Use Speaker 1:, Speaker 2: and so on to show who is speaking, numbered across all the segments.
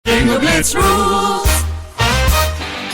Speaker 1: Bingo Blitz rules.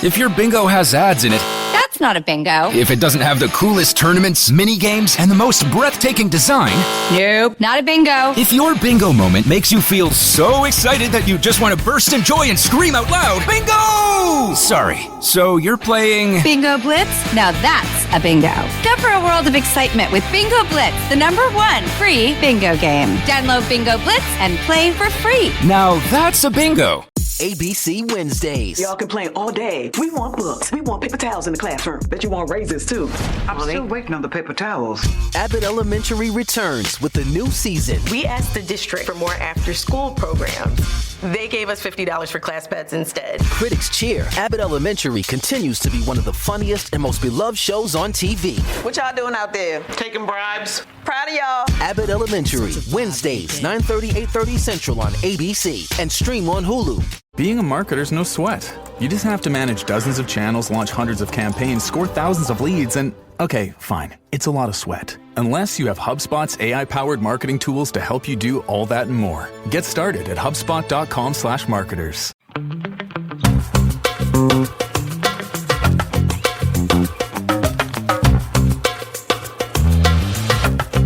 Speaker 2: If your bingo has ads in it,
Speaker 3: That's not a bingo.
Speaker 2: if it doesn't have the coolest tournaments, mini games, and the most breathtaking design,
Speaker 3: Nope, not a bingo.
Speaker 2: if your bingo moment makes you feel so excited that you just want to burst in joy and scream out loud, bingo! Sorry, so you're playing...
Speaker 3: Bingo Blitz? Now that's a bingo. Go for a world of excitement with Bingo Blitz, the #1 free bingo game. Download Bingo Blitz and play for free.
Speaker 2: Now that's a bingo.
Speaker 4: ABC Wednesdays.
Speaker 5: Y'all can play all day. We want books. We want paper towels in the classroom. Bet you want razors, too.
Speaker 6: I'm still waiting on the paper towels.
Speaker 4: Abbott Elementary returns with a new season.
Speaker 7: We asked the district for more after-school programs. They gave us $50 for class pets instead.
Speaker 4: Critics cheer. Abbott Elementary continues to be one of the funniest and most beloved shows on TV.
Speaker 7: What y'all doing out there?
Speaker 6: Taking bribes.
Speaker 7: Proud of y'all.
Speaker 4: Abbott Elementary, Wednesdays, 9:30, 8:30 Central on ABC and stream on Hulu.
Speaker 8: Being a marketer's no sweat. You just have to manage dozens of channels, launch hundreds of campaigns, score thousands of leads, and okay, fine, it's a lot of sweat. Unless you have HubSpot's AI-powered marketing tools to help you do all that and more. Get started at HubSpot.com/marketers.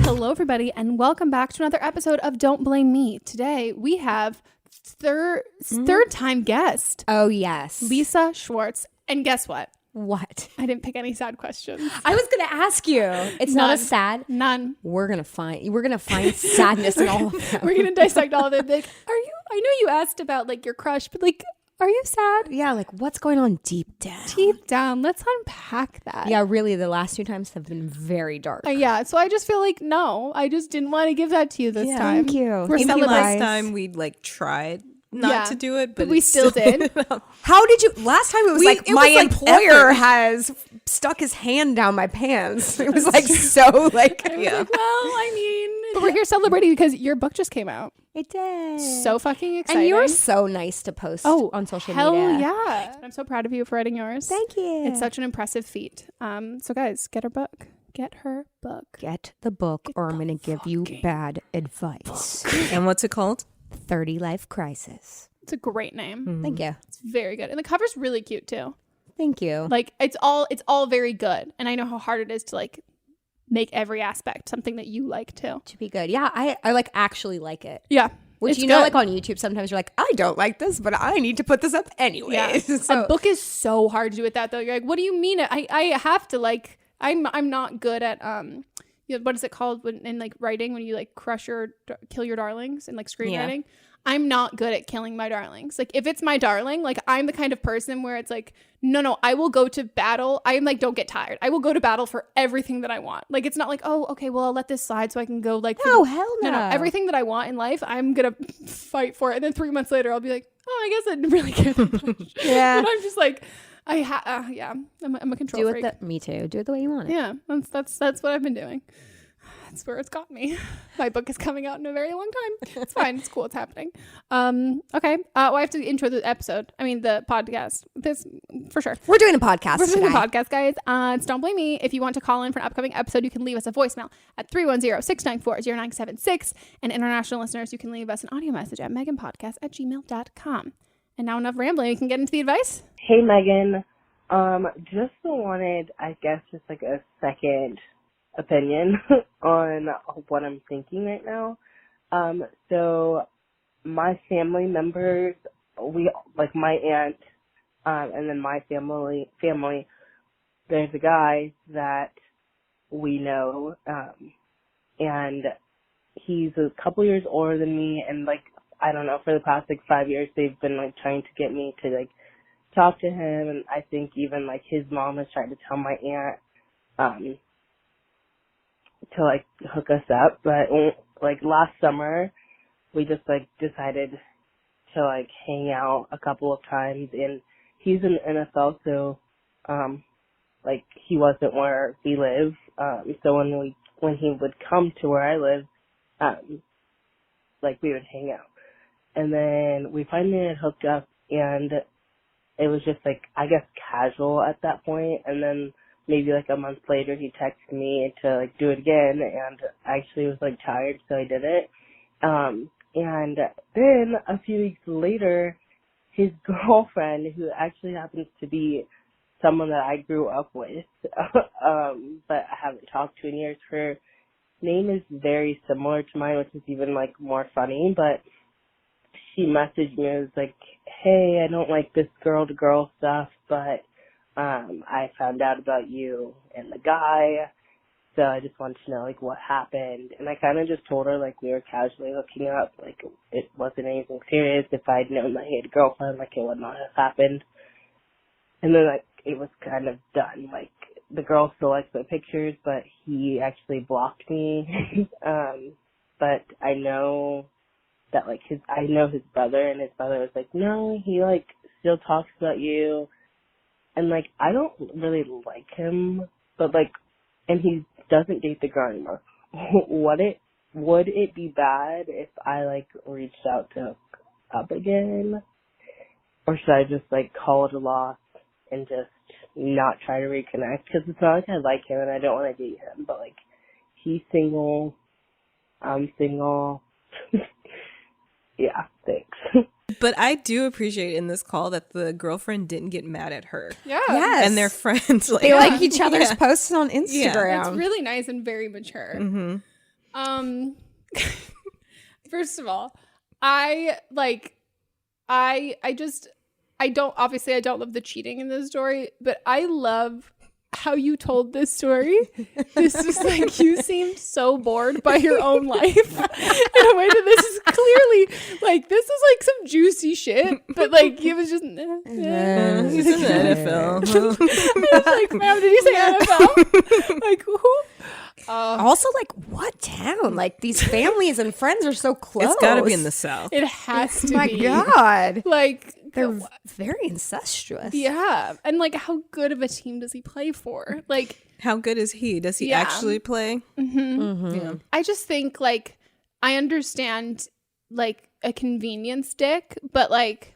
Speaker 9: Hello, everybody, and welcome back to another episode of Don't Blame Me. Today, we have third-time guest.
Speaker 10: Oh, yes.
Speaker 9: Lisa Schwartz. And guess what?
Speaker 10: What?
Speaker 9: I didn't pick any sad questions.
Speaker 10: I was going to ask you. It's not a sad.
Speaker 9: None.
Speaker 10: We're going to find sadness in all of them.
Speaker 9: We're going to dissect all of it. Like, I know you asked about like your crush, but like, are you sad?
Speaker 10: Yeah, like what's going on deep down?
Speaker 9: Deep down. Let's unpack that.
Speaker 10: Yeah, really, the last 2 times have been very dark.
Speaker 9: Yeah, so I just feel like, no, I just didn't want to give that to you this time.
Speaker 10: Thank you.
Speaker 9: We're
Speaker 11: Even
Speaker 9: celebrating.
Speaker 11: last time we like tried not to do it, but
Speaker 9: we still did.
Speaker 10: How did you? Last time it was like
Speaker 11: it
Speaker 10: my
Speaker 11: was like
Speaker 10: employer
Speaker 11: effort.
Speaker 10: has stuck his hand down my pants. It was like so like
Speaker 9: Yeah. Well, I mean, but we're here celebrating because your book just came out.
Speaker 10: It did.
Speaker 9: So fucking exciting.
Speaker 10: And you were so nice to post on social
Speaker 9: hell
Speaker 10: media.
Speaker 9: Yeah. I'm so proud of you for writing yours.
Speaker 10: Thank you.
Speaker 9: It's such an impressive feat. So guys, get her book. Get her book.
Speaker 10: Get the book or I'm going to give you bad advice.
Speaker 11: And what's it called?
Speaker 10: 30 Life Crisis.
Speaker 9: It's a great name.
Speaker 10: Thank you.
Speaker 9: It's very good. And the cover's really cute too.
Speaker 10: Thank you.
Speaker 9: Like it's all very good. And I know how hard it is to like make every aspect something that you like too.
Speaker 10: To be good. Yeah, I like actually like it.
Speaker 9: Yeah.
Speaker 10: Which
Speaker 9: it's
Speaker 10: you know,
Speaker 9: good.
Speaker 10: like on YouTube, sometimes you're like, I don't like this, but I need to put this up anyway.
Speaker 9: Yeah.
Speaker 10: So,
Speaker 9: A book is so hard to do with that though. You're like, what do you mean? I have to like I'm not good at what is it called in like writing when you like kill your darlings in like screenwriting? Yeah. I'm not good at killing my darlings. Like if it's my darling, like I'm the kind of person where it's like, no, I will go to battle. I am like, don't get tired. I will go to battle for everything that I want. Like it's not like, oh, okay, well I'll let this slide so I can go like.
Speaker 10: No, hell no.
Speaker 9: No. Everything that I want in life, I'm gonna fight for it. And then 3 months later, I'll be like, oh, I guess I didn't really care that much.
Speaker 10: Yeah.
Speaker 9: But I'm just like, I'm a control freak.
Speaker 10: Me too. Do it the way you want it.
Speaker 9: Yeah, that's what I've been doing. That's where it's got me. My book is coming out in a very long time. It's fine. It's cool. It's happening. Okay. Well, I have to intro the episode. I mean, the podcast. This for sure.
Speaker 10: We're doing a podcast
Speaker 9: We're doing
Speaker 10: today.
Speaker 9: a podcast, guys. It's Don't Blame Me. If you want to call in for an upcoming episode, you can leave us a voicemail at 310-694-0976. And international listeners, you can leave us an audio message at meghanpodcast@gmail.com. And now enough rambling. We can get into the advice.
Speaker 12: Hey, Megan. Just wanted, I guess, just like a second opinion on what I'm thinking right now. So my family members, we like my aunt, and then my family, there's a guy that we know, and he's a couple years older than me, and like, I don't know, for the past like 5 years, they've been like trying to get me to like talk to him, and I think even like his mom has tried to tell my aunt, to like hook us up, but like last summer we just like decided to like hang out a couple of times, and he's in the NFL, so like he wasn't where we live, so when he would come to where I live, like we would hang out, and then we finally had hooked up, and it was just like, I guess, casual at that point, and then maybe like a month later, he texted me to like do it again, and I actually was like tired, so I did it. And then a few weeks later, his girlfriend, who actually happens to be someone that I grew up with, but I haven't talked to in years. Her name is very similar to mine, which is even like more funny, but she messaged me and was like, hey, I don't like this girl-to-girl stuff, but I found out about you and the guy, so I just wanted to know, like, what happened. And I kind of just told her, like, we were casually hooking up, like, it wasn't anything serious. If I'd known that he had a girlfriend, like, it would not have happened. And then, like, it was kind of done. Like, the girl still likes my pictures, but he actually blocked me. But I know that, like, I know his brother, and his brother was like, no, he, like, still talks about you. And, like, I don't really like him, but, like, and he doesn't date the girl anymore. Would it be bad if I, like, reached out to hook up again? Or should I just, like, call it a loss and just not try to reconnect? Because it's not like I like him and I don't want to date him, but, like, he's single, I'm single. Yeah, thanks.
Speaker 11: But I do appreciate in this call that the girlfriend didn't get mad at her.
Speaker 9: Yeah.
Speaker 10: Yes.
Speaker 11: And their friends. Like,
Speaker 10: they like each other's posts on Instagram.
Speaker 9: Yeah. It's really nice and very mature.
Speaker 11: Mm-hmm.
Speaker 9: First of all, I don't love the cheating in this story, but I love how you told this story. This is like, you seemed so bored by your own life in a way that this is clearly like, this is like some juicy shit, but like it was just
Speaker 11: he's in the NFL.
Speaker 9: I was like, ma'am, did you say NFL? Like, who?
Speaker 10: Also, like, what town? Like, these families and friends are so close.
Speaker 11: It's gotta be in the South.
Speaker 9: It has to
Speaker 10: My
Speaker 9: be.
Speaker 10: God.
Speaker 9: Like,
Speaker 10: they're very incestuous.
Speaker 9: Yeah. And like, how good of a team does he play for? Like,
Speaker 11: how good is he? Does he actually play?
Speaker 9: Yeah. I just think, like, I understand, like, a convenience dick, but like,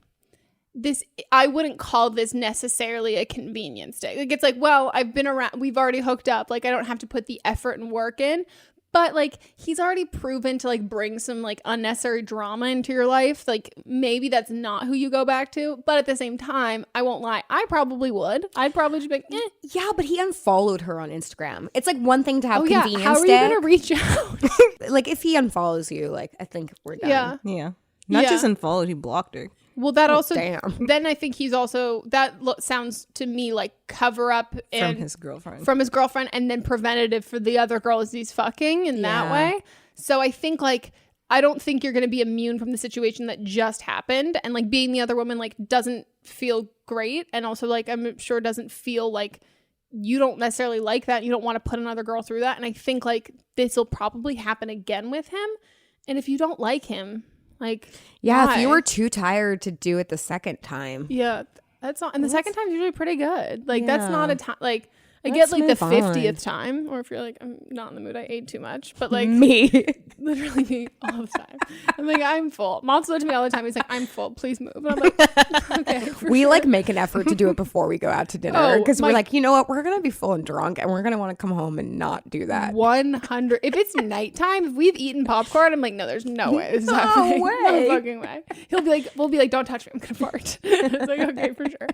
Speaker 9: this, I wouldn't call this necessarily a convenience dick. Like, it's like, well, I've been around, we've already hooked up, like, I don't have to put the effort and work in. But, like, he's already proven to, like, bring some, like, unnecessary drama into your life. Like, maybe that's not who you go back to. But at the same time, I won't lie, I probably would. I'd probably just be like, eh.
Speaker 10: Yeah, but he unfollowed her on Instagram. It's, like, one thing to have convenience
Speaker 9: how are you going to reach out?
Speaker 10: Like, if he unfollows you, like, I think we're done.
Speaker 11: Yeah. Not just unfollowed, he blocked her.
Speaker 9: Well, that also,
Speaker 10: damn.
Speaker 9: Then I think he's also, sounds to me like cover up and
Speaker 11: from his girlfriend,
Speaker 9: and then preventative for the other girls he's fucking in that way. So I think, like, I don't think you're going to be immune from the situation that just happened, and like being the other woman, like, doesn't feel great, and also, like, I'm sure doesn't feel like you don't necessarily like that. You don't want to put another girl through that, and I think, like, this will probably happen again with him. And if you don't like him, like,
Speaker 10: yeah, if you were too tired to do it the second time.
Speaker 9: Yeah, that's not. And the second time's usually pretty good. Like, that's not a time. Like, I get like the 50th time, or if you're like, I'm not in the mood, I ate too much. But like
Speaker 10: me,
Speaker 9: literally me all the time. I'm like, I'm full. Mom said to me all the time, he's like, I'm full, please move. And I'm like, okay.
Speaker 10: We like make an effort to do it before we go out to dinner, because we're like, you know what, we're gonna be full and drunk, and we're gonna want to come home and not do that.
Speaker 9: 100. If it's nighttime, if we've eaten popcorn, I'm like, no, there's no way this is happening.
Speaker 10: Way.
Speaker 9: No fucking way. We'll be like, don't touch me, I'm gonna fart. It's like, okay, for sure.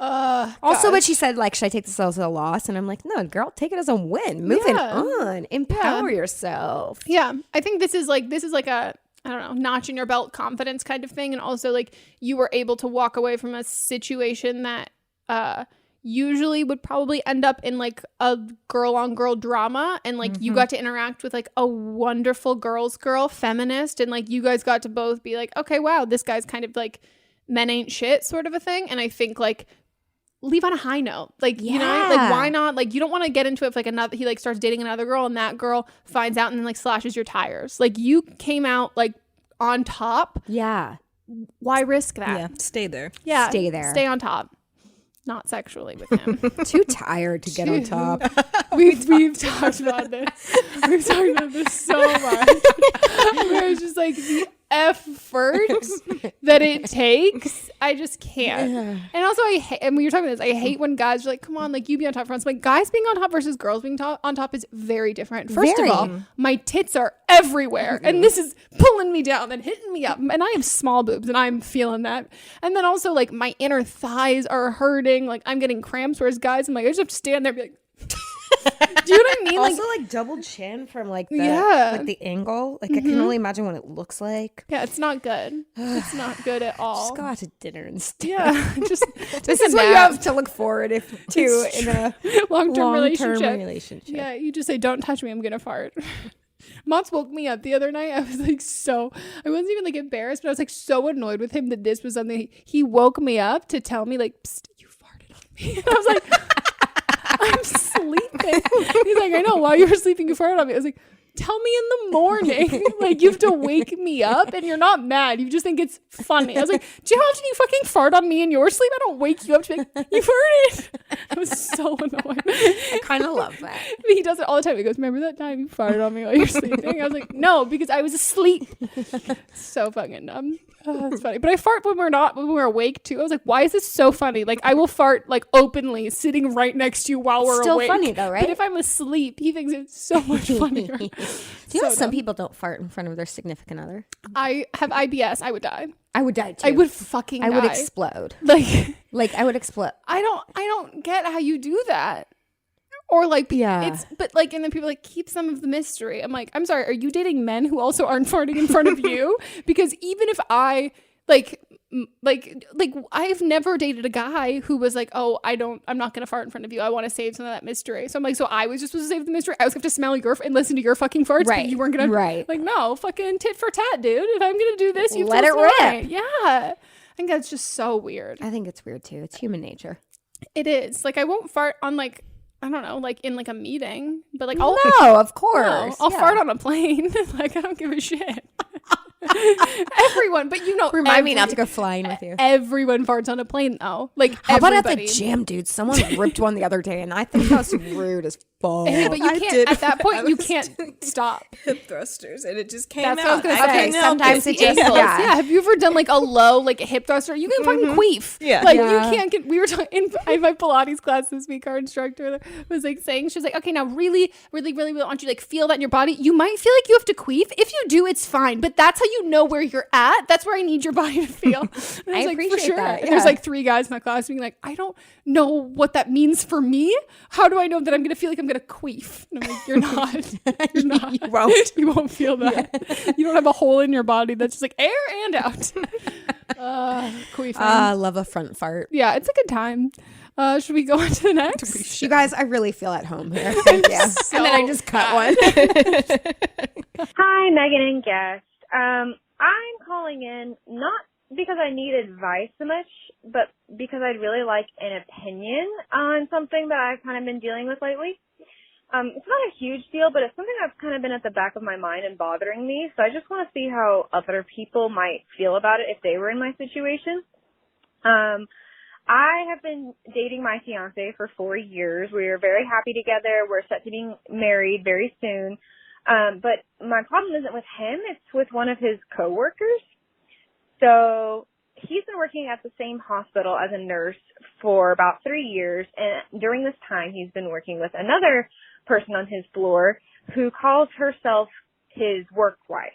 Speaker 10: Also, but she said, like, should I take this as a loss? And I'm like, no, girl, take it as a win. Moving on. Empower yourself.
Speaker 9: Yeah. I think this is like a, I don't know, notch in your belt confidence kind of thing. And also, like, you were able to walk away from a situation that usually would probably end up in like a girl on girl drama, and like you got to interact with like a wonderful girl's girl feminist, and like you guys got to both be like, okay, wow, this guy's kind of like men ain't shit sort of a thing. And I think, like, leave on a high note. Like, you know, like, why not? Like, you don't want to get into it if like another, he like starts dating another girl and that girl finds out and then like slashes your tires. Like, you came out like on top.
Speaker 10: Yeah.
Speaker 9: Why risk that?
Speaker 11: Yeah. Stay there.
Speaker 9: Yeah.
Speaker 10: Stay there.
Speaker 9: Stay on top. Not sexually with him.
Speaker 10: Too tired to get on top.
Speaker 9: We've talked about this. We've talked about this so much. Where it's just like, effort that it takes, I just can't. And also, I hate, and when you're talking about this, I hate when guys are like, come on, like, you be on top for us. Like, guys being on top versus girls being on top is very different. First of all, my tits are everywhere, and this is pulling me down and hitting me up. And I have small boobs, and I'm feeling that. And then also, like, my inner thighs are hurting. Like, I'm getting cramps, whereas guys, I'm like, I just have to stand there and be like, do you know what I mean?
Speaker 10: Also, like double chin from like the angle. Like I can only imagine what it looks like.
Speaker 9: Yeah, it's not good. It's not good at all.
Speaker 10: Just go out to dinner instead.
Speaker 9: Yeah, just
Speaker 10: this is what you have to look forward to in a
Speaker 9: long-term relationship.
Speaker 10: relationship.
Speaker 9: Yeah, you just say, "Don't touch me, I'm gonna fart." Mott's woke me up the other night. I was like, I wasn't even like embarrassed, but I was like so annoyed with him that this was something. He woke me up to tell me like, "Psst, you farted on me." And I was like, I'm sleeping. He's like, I know, while you were sleeping, you farted on me. I was like, tell me in the morning. Like, you have to wake me up and you're not mad. You just think it's funny. I was like, do you know how often you fucking fart on me in your sleep? I don't wake you up to be like, you farted. I was so annoyed.
Speaker 10: I kind of love that.
Speaker 9: He does it all the time. He goes, remember that time you farted on me while you're sleeping? I was like, no, because I was asleep. So fucking dumb. Oh, that's funny. But I fart when we're awake too. I was like, why is this so funny? Like, I will fart like openly sitting right next to you while we're
Speaker 10: Still
Speaker 9: awake.
Speaker 10: funny though, right?
Speaker 9: But if I'm asleep, he thinks it's so much funnier.
Speaker 10: Do you know some people don't fart in front of their significant other?
Speaker 9: I have IBS. I would die.
Speaker 10: I would die too.
Speaker 9: I would fucking die.
Speaker 10: I would explode. Like I would explode.
Speaker 9: I don't get how you do that. Or like, but like, and then people like, keep some of the mystery. I'm like, I'm sorry, are you dating men who also aren't farting in front of you? Because even if I like I've never dated a guy who was like, oh, I'm not gonna fart in front of you. I want to save some of that mystery. So I'm like, so I was just supposed to save the mystery. I was gonna have to smell your and listen to your fucking farts.
Speaker 10: Right.
Speaker 9: But you weren't gonna like, no, fucking tit for tat, dude. If I'm gonna do this, you
Speaker 10: let it rip.
Speaker 9: Yeah. I think that's just so weird.
Speaker 10: I think it's weird too. It's human nature.
Speaker 9: It is. Like, I won't fart on like, I don't know, like in like a meeting, but like
Speaker 10: I'll of course.
Speaker 9: I'll fart on a plane. Like, I don't give a shit. Everyone, but you know,
Speaker 10: remind me not to go flying with you.
Speaker 9: Everyone farts on a plane though. Like,
Speaker 10: how about at the gym, dude? Someone ripped one the other day, and I think that was rude as fuck.
Speaker 9: But you can't. At that point, you can't stop.
Speaker 11: Hip thrusters, and it just came
Speaker 9: That's
Speaker 11: out.
Speaker 9: What I was gonna say.
Speaker 10: Sometimes it just
Speaker 9: yeah. Have you ever done like a low like a hip thruster? You can fucking queef.
Speaker 11: Yeah.
Speaker 9: Like you can't get. We were talking in my Pilates class this week. Our instructor was like saying, she was like, okay, now really want you to like feel that in your body. You might feel like you have to queef. If you do, it's fine. But that's how you know where you're at. That's where I need your body to feel. And I was like,
Speaker 10: appreciate
Speaker 9: for sure.
Speaker 10: that.
Speaker 9: And there's like 3 guys in my class being like, I don't know what that means for me. How do I know that I'm gonna feel like I'm gonna queef? And I'm like, you're not. You're not.
Speaker 10: You won't.
Speaker 9: You won't feel that. Yeah. You don't have a hole in your body that's just like air and out. Queefing.
Speaker 10: I love a front fart.
Speaker 9: Yeah, it's a good time. Should we go on to the next?
Speaker 10: You guys, I really feel at home here. Thank you. And then I just cut one.
Speaker 13: Hi, Megan and guest. I'm calling in not because I need advice so much, but because I'd really like an opinion on something that I've kind of been dealing with lately. It's not a huge deal, but it's something that's kind of been at the back of my mind and bothering me. So I just want to see how other people might feel about it if they were in my situation. I have been dating my fiance for 4 years. We are very happy together. We're set to be married very soon. But my problem isn't with him. It's with one of his coworkers. So he's been working at the same hospital as a nurse for about 3 years. And during this time, he's been working with another person on his floor who calls herself his work wife.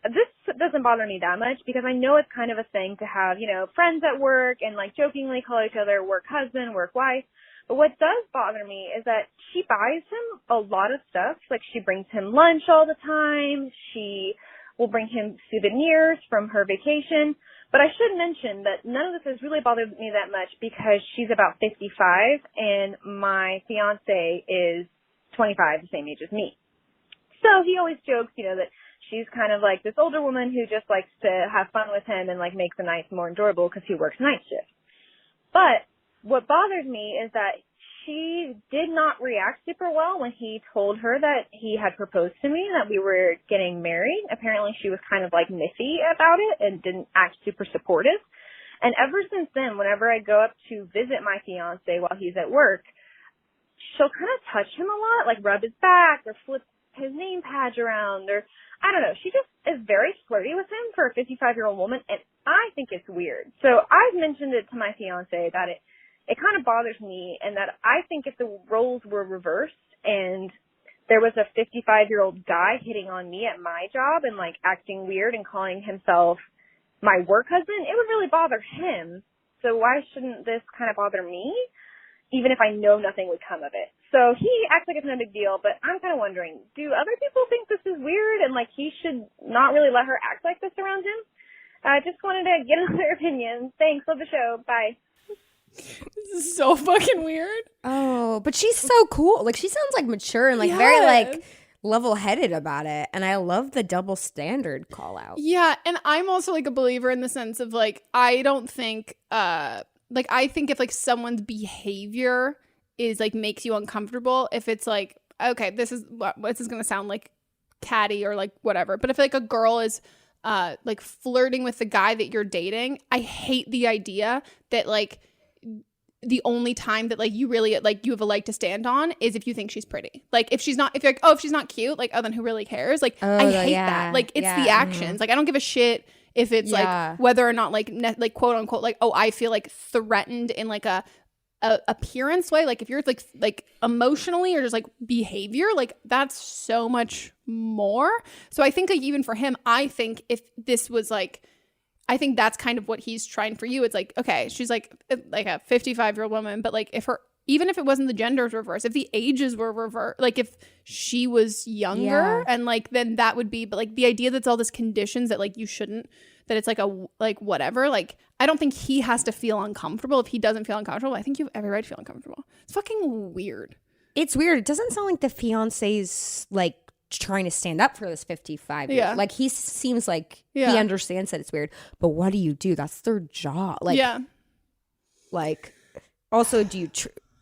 Speaker 13: This doesn't bother me that much because I know it's kind of a thing to have, you know, friends at work and like jokingly call each other work husband, work wife. But what does bother me is that she buys him a lot of stuff. Like, she brings him lunch all the time. She will bring him souvenirs from her vacation. But I should mention that none of this has really bothered me that much because she's about 55 and my fiance is 25, the same age as me. So he always jokes, you know, that she's kind of like this older woman who just likes to have fun with him and like make the nights more enjoyable because he works night shift. But what bothers me is that she did not react super well when he told her that he had proposed to me, that we were getting married. Apparently she was kind of like miffy about it and didn't act super supportive. And ever since then, whenever I go up to visit my fiance while he's at work, she'll kind of touch him a lot, like rub his back or flip his name badge around, or I don't know. She just is very flirty with him for a 55-year-old woman, and I think it's weird. So I've mentioned it to my fiance that it kind of bothers me, and that I think if the roles were reversed and there was a 55-year-old guy hitting on me at my job and like acting weird and calling himself my work husband, it would really bother him. So why shouldn't this kind of bother me, even if I know nothing would come of it? So he acts like it's no big deal, but I'm kind of wondering, do other people think this is weird and like he should not really let her act like this around him? I just wanted to get another opinion. Thanks. Love the show. Bye.
Speaker 9: This is so fucking weird.
Speaker 10: Oh, but she's so cool. Like, she sounds like mature and like very like level-headed about it. And I love the double standard call out.
Speaker 9: Yeah, and I'm also like a believer in the sense of like, I don't think like I think if like someone's behavior is like makes you uncomfortable, if it's like, okay, this is gonna sound like catty or like whatever, but if like a girl is like flirting with the guy that you're dating, I hate the idea that like the only time that like you really like you have a leg to stand on is if you think she's pretty. Like if you're like, oh, if she's not cute, like, oh, then who really cares? Like I hate that. Like it's the actions. Like I don't give a shit if it's like whether or not like like quote unquote like, oh, I feel like threatened in like a appearance way. Like if you're like emotionally or just like behavior, like that's so much more. So I think like even for him, I think if this was like, I think that's kind of what he's trying for you. It's like, okay, she's like a 55-year-old woman, but like even if it wasn't the genders reversed, if the ages were reversed, like if she was younger and like then that would be, but like the idea that's all this conditions that like you shouldn't, that it's like a like whatever, like I don't think he has to feel uncomfortable. If he doesn't feel uncomfortable, I think you have every right to feel uncomfortable. It's fucking weird.
Speaker 10: It's weird. It doesn't sound like the fiance's like trying to stand up for this 55 year like he seems like he understands that it's weird, but what do you do? That's their job. Like like also do you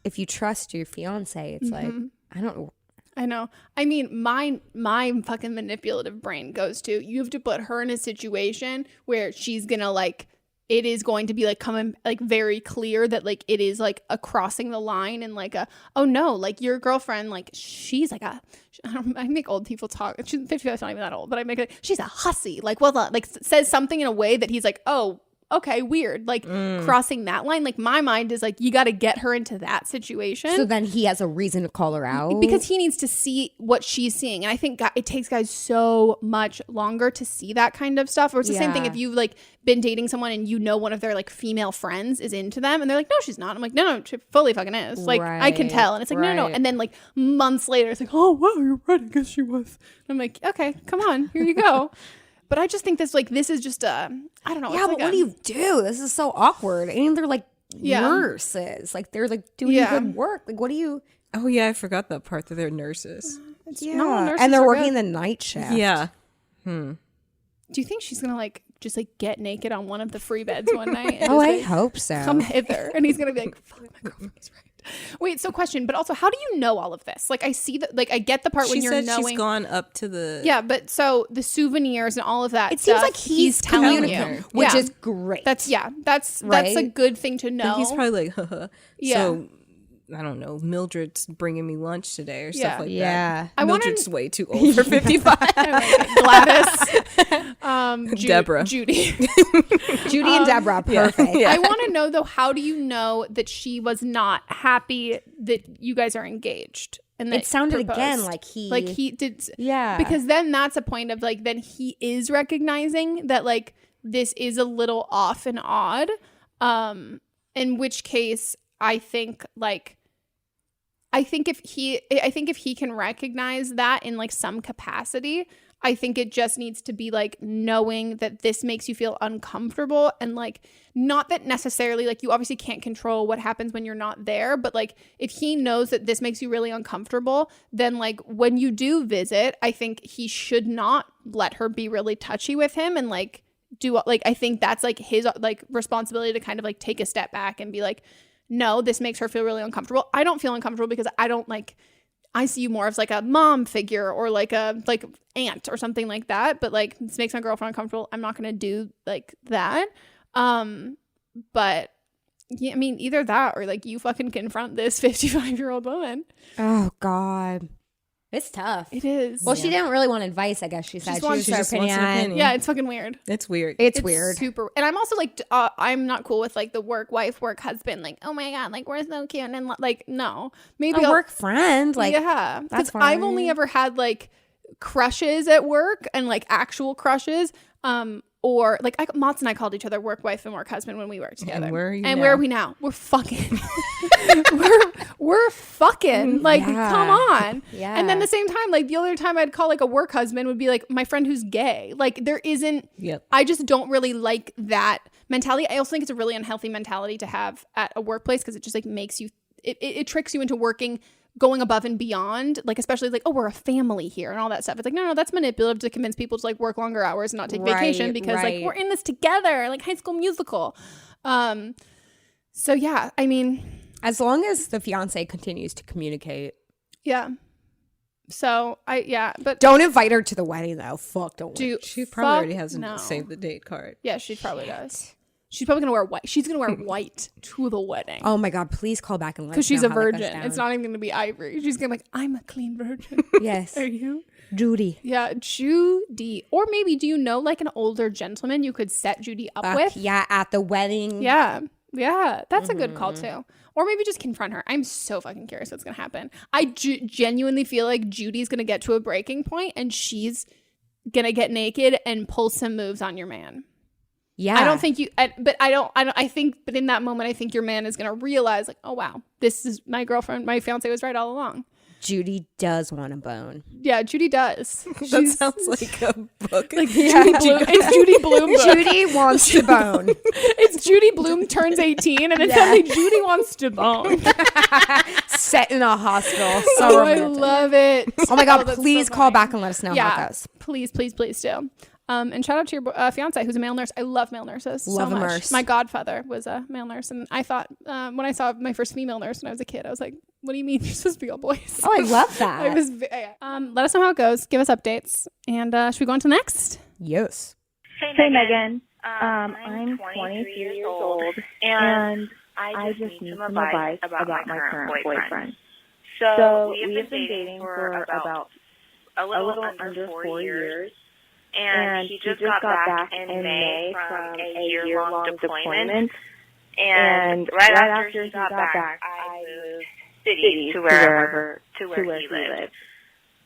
Speaker 10: if you trust your fiance, it's like I know.
Speaker 9: I mean, my fucking manipulative brain goes to, you have to put her in a situation where she's gonna like, it is going to be like coming like very clear that like it is like a crossing the line and like a, oh no, like your girlfriend, like she's like I make old people talk. She's 55, not even that old, but I make it, she's a hussy. Like, well, like says something in a way that he's like, oh, okay, weird. Like crossing that line. Like my mind is like, you got to get her into that situation.
Speaker 10: So then he has a reason to call her out
Speaker 9: because he needs to see what she's seeing. And I think it takes guys so much longer to see that kind of stuff. Or it's the same thing if you've like been dating someone and you know one of their like female friends is into them and they're like, no, she's not. I'm like, no, she fully fucking is. Like I can tell. And it's like, no. And then like months later, it's like, oh wow, you're right. I guess she was. And I'm like, okay, come on, here you go. But I just think this is just I don't know.
Speaker 10: Yeah, but what do you do? This is so awkward. And they're like nurses. Like they're like doing good work. Like what do you?
Speaker 11: Oh yeah, I forgot that part that they're nurses.
Speaker 10: And they're working the night shift.
Speaker 11: Yeah.
Speaker 9: Do you think she's gonna like just like get naked on one of the free beds one night? And
Speaker 10: I hope so.
Speaker 9: Come hither, and he's gonna be like, "Fuck, my girlfriend was right." Wait, so question, but also, how do you know all of this? Like, I see that, like, I get the part when you're knowing.
Speaker 11: She's gone up to the.
Speaker 9: Yeah, but so the souvenirs and all of that.
Speaker 10: It seems like he's telling you, which is great.
Speaker 9: That's a good thing to know.
Speaker 11: But he's probably like, so. I don't know, Mildred's bringing me lunch today or stuff like that. Mildred's way too old for 55.
Speaker 9: Gladys.
Speaker 11: Deborah.
Speaker 9: Judy.
Speaker 10: Judy and Deborah, perfect.
Speaker 9: Yeah. I want to know, though, how do you know that she was not happy that you guys are engaged? And that
Speaker 10: it sounded again like he
Speaker 9: did. Yeah. Because then that's a point of like, then he is recognizing that like this is a little off and odd. In which case, I think if he can recognize that in like some capacity, I think it just needs to be like knowing that this makes you feel uncomfortable, and like not that necessarily like you obviously can't control what happens when you're not there, but like if he knows that this makes you really uncomfortable, then like when you do visit, I think he should not let her be really touchy with him and like do like, I think that's like his like responsibility to kind of like take a step back and be like, no, this makes her feel really uncomfortable. I don't feel uncomfortable because I don't like, I see you more as like a mom figure or like a like aunt or something like that. But like this makes my girlfriend uncomfortable. I'm not going to do like that. But yeah, I mean, either that or like you fucking confront this 55-year-old woman.
Speaker 10: Oh God. It's tough.
Speaker 9: It is.
Speaker 10: Well, she didn't really want advice, I guess she said. She
Speaker 11: just wants her opinion.
Speaker 9: Yeah, it's fucking weird.
Speaker 11: It's weird.
Speaker 10: It's weird.
Speaker 9: Super. And I'm also like, I'm not cool with like the work wife, work husband. Like, oh my God, like we're so cute. And like, no. Maybe
Speaker 10: a work friend. Like,
Speaker 9: yeah.
Speaker 10: That's fine.
Speaker 9: I've only ever had like crushes at work and like actual crushes. Or like Mats and I called each other work wife and work husband when we worked together.
Speaker 11: And where are we
Speaker 9: now? We're fucking. we're fucking. Like, come on.
Speaker 10: Yeah.
Speaker 9: And then the same time, like the other time I'd call like a work husband would be like my friend who's gay. Like there isn't.
Speaker 11: Yep.
Speaker 9: I just don't really like that mentality. I also think it's a really unhealthy mentality to have at a workplace because it just like makes you. It tricks you into working. Going above and beyond, like especially like, oh, we're a family here and all that stuff. It's like, no, that's manipulative to convince people to like work longer hours and not take vacation because like we're in this together, like High School Musical. So yeah, I mean,
Speaker 10: as long as the fiance continues to communicate.
Speaker 9: Yeah. So but
Speaker 10: don't invite her to the wedding though. Fuck, don't.
Speaker 11: She probably already hasn't saved the date card.
Speaker 9: Yeah, she probably does. She's probably gonna wear white. She's gonna wear white to the wedding.
Speaker 10: Oh my God! Please call back and let us know.
Speaker 9: Because she's a virgin. It's not even gonna be ivory. She's gonna be like, I'm a clean virgin.
Speaker 10: Yes.
Speaker 9: Are you?
Speaker 10: Judy.
Speaker 9: Yeah, Judy. Or maybe, do you know like an older gentleman you could set Judy up with?
Speaker 10: Yeah, at the wedding.
Speaker 9: Yeah. That's a good call too. Or maybe just confront her. I'm so fucking curious what's gonna happen. I genuinely feel like Judy's gonna get to a breaking point and she's gonna get naked and pull some moves on your man.
Speaker 10: Yeah.
Speaker 9: I don't think I think in that moment, I think your man is going to realize like, oh, wow, this is my girlfriend. My fiance was right all along.
Speaker 10: Judy does want a bone.
Speaker 9: Yeah, Judy does.
Speaker 11: That sounds like a book.
Speaker 9: Like Judy Bloom. It's Judy Bloom book.
Speaker 10: Judy wants to bone.
Speaker 9: It's Judy Bloom turns 18 and it's only Judy wants to bone.
Speaker 10: Set in a hospital. So
Speaker 9: I love it.
Speaker 10: Oh my God, please call back and let us know how it goes.
Speaker 9: Please do. And shout out to your fiance who's a male nurse. I love male nurses.
Speaker 10: Love
Speaker 9: so
Speaker 10: a
Speaker 9: much.
Speaker 10: nurse.
Speaker 9: My godfather was a male nurse, and I thought when I saw my first female nurse when I was a kid, I was like, "What do you mean you're supposed to be all boys?"
Speaker 10: Oh, I love that.
Speaker 9: I was. Let us know how it goes. Give us updates, and should we go on to the next?
Speaker 10: Yes.
Speaker 13: Hey Megan. I'm 23 years old, and I just need some advice about my current boyfriend. So we have been dating for about a little under 4 years. And he just got back in May from a year-long deployment. And right after he got back, I moved cities to where he lived.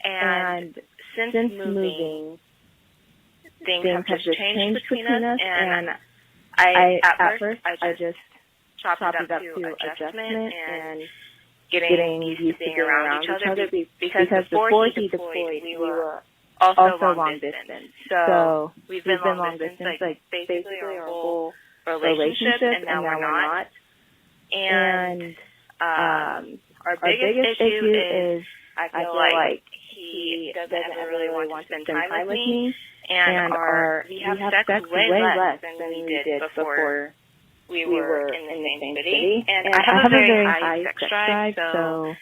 Speaker 13: And since moving, things have just changed between us. And at first, I just chopped it up to adjustment and getting used to being around each other. Because before he deployed, we were also long distance. So we've been long distance, like basically our whole relationship, and now we're not. And our biggest issue is I feel like he doesn't really want to spend time with me, and we have sex way less than we did before we were in the same city. And I have a very high sex drive, so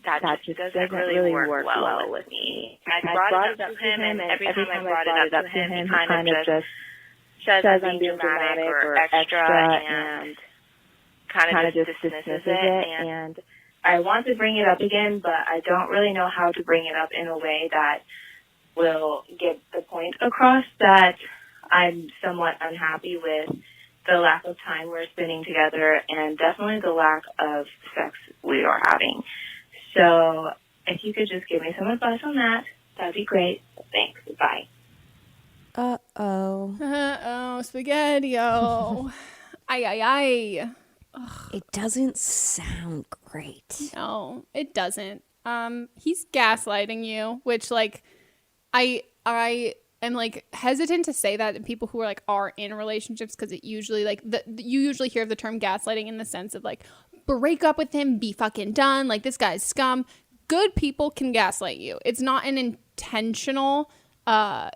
Speaker 13: that just doesn't really work well with me. I brought it up to him, and every time I brought it up to him, he kind of just says I'm being dramatic or extra and kind of just dismisses it. And I want to bring it up again, but I don't really know how to bring it up in a way that will get the point across that I'm somewhat unhappy with the lack of time we're spending together and definitely the lack of sex we are having. So if you could just give me some advice on that, that'd be great. Thanks. Bye.
Speaker 9: Spaghetti-o. Ay. Ugh.
Speaker 10: It doesn't sound great.
Speaker 9: No, it doesn't. He's gaslighting you, which like I am like hesitant to say that to people who are in relationships because it usually you usually hear of the term gaslighting in the sense of like break up with him, be fucking done, like this guy's scum. Good people can gaslight you. It's not an intentional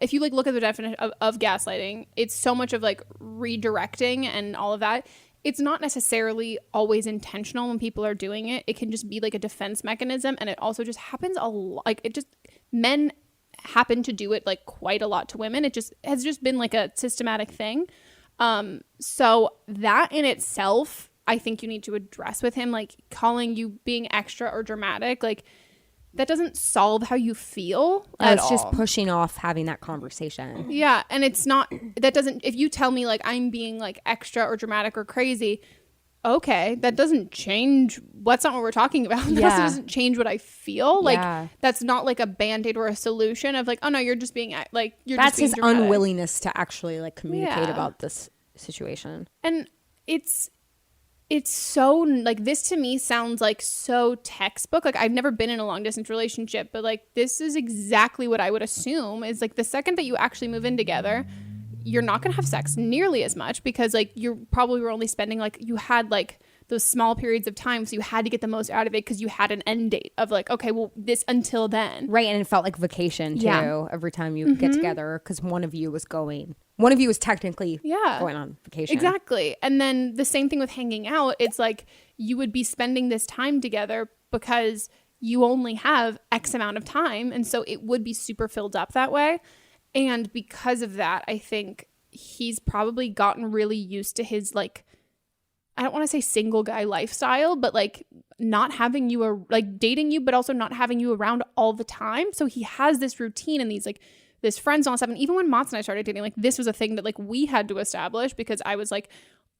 Speaker 9: if you look at the definition of gaslighting, it's so much of like redirecting and all of that. It's not necessarily always intentional when people are doing it. It can just be like a defense mechanism, and it also just happens a lot. Like men happen to do it like quite a lot to women. It just has just been like a systematic thing. So that in itself, I think you need to address with him, like calling you being extra or dramatic. Like that doesn't solve how you feel at all.
Speaker 10: It's just pushing off having that conversation.
Speaker 9: Yeah, and it's not, that doesn't, if you tell me like I'm being like extra or dramatic or crazy, okay, that doesn't change, that's not what we're talking about. That also doesn't change what I feel. Like that's not like a band-aid or a solution of like, oh no, you're just being like, you're
Speaker 10: that's
Speaker 9: just being
Speaker 10: his
Speaker 9: dramatic.
Speaker 10: unwillingness to actually like communicate about this situation.
Speaker 9: And it's so like, this to me sounds like so textbook. Like I've never been in a long distance relationship, but like this is exactly what I would assume is like the second that you actually move in together, you're not going to have sex nearly as much because like you probably were only spending like, you had like those small periods of time, so you had to get the most out of it because you had an end date of like, okay, well this until then.
Speaker 10: Right, and it felt like vacation too every time you get together because one of you was technically going on vacation.
Speaker 9: Exactly. And then the same thing with hanging out. It's like you would be spending this time together because you only have X amount of time. And so it would be super filled up that way. And because of that, I think he's probably gotten really used to his like, I don't want to say single guy lifestyle, but like not having you like dating you, but also not having you around all the time. So he has this routine and these like this friends and all stuff. And even when Mats and I started dating, like this was a thing that like we had to establish because I was like,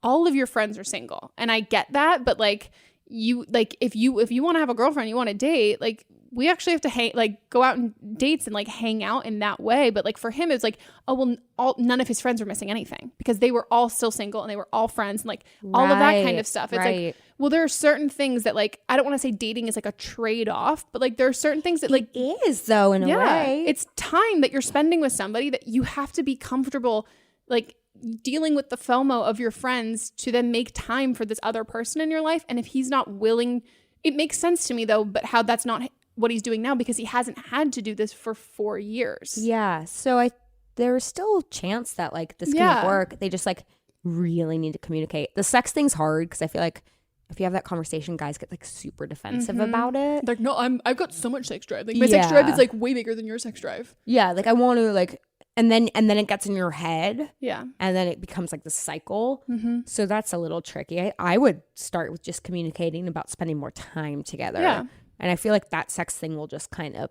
Speaker 9: all of your friends are single. And I get that, but like you, like if you want to have a girlfriend, you want to date, like we actually have to go out and dates and like hang out in that way. But like for him, it's like, oh, well, none of his friends were missing anything because they were all still single and they were all friends and like all of that kind of stuff. It's like, well, there are certain things that like, I don't want to say dating is like a trade off, but like there are certain things that like
Speaker 10: it is though in a way.
Speaker 9: It's time that you're spending with somebody that you have to be comfortable like dealing with the FOMO of your friends to then make time for this other person in your life. And if he's not willing, it makes sense to me though, but how that's not what he's doing now because he hasn't had to do this for 4 years.
Speaker 10: Yeah. So there's still a chance that like this can work. They just like really need to communicate. The sex thing's hard because I feel like if you have that conversation, guys get like super defensive about it.
Speaker 9: Like, no, I've got so much sex drive. Like my sex drive is like way bigger than your sex drive.
Speaker 10: Yeah. Like I want to like, and then it gets in your head.
Speaker 9: Yeah.
Speaker 10: And then it becomes like the cycle. So that's a little tricky. I would start with just communicating about spending more time together.
Speaker 9: Yeah.
Speaker 10: And I feel like that sex thing will just kind of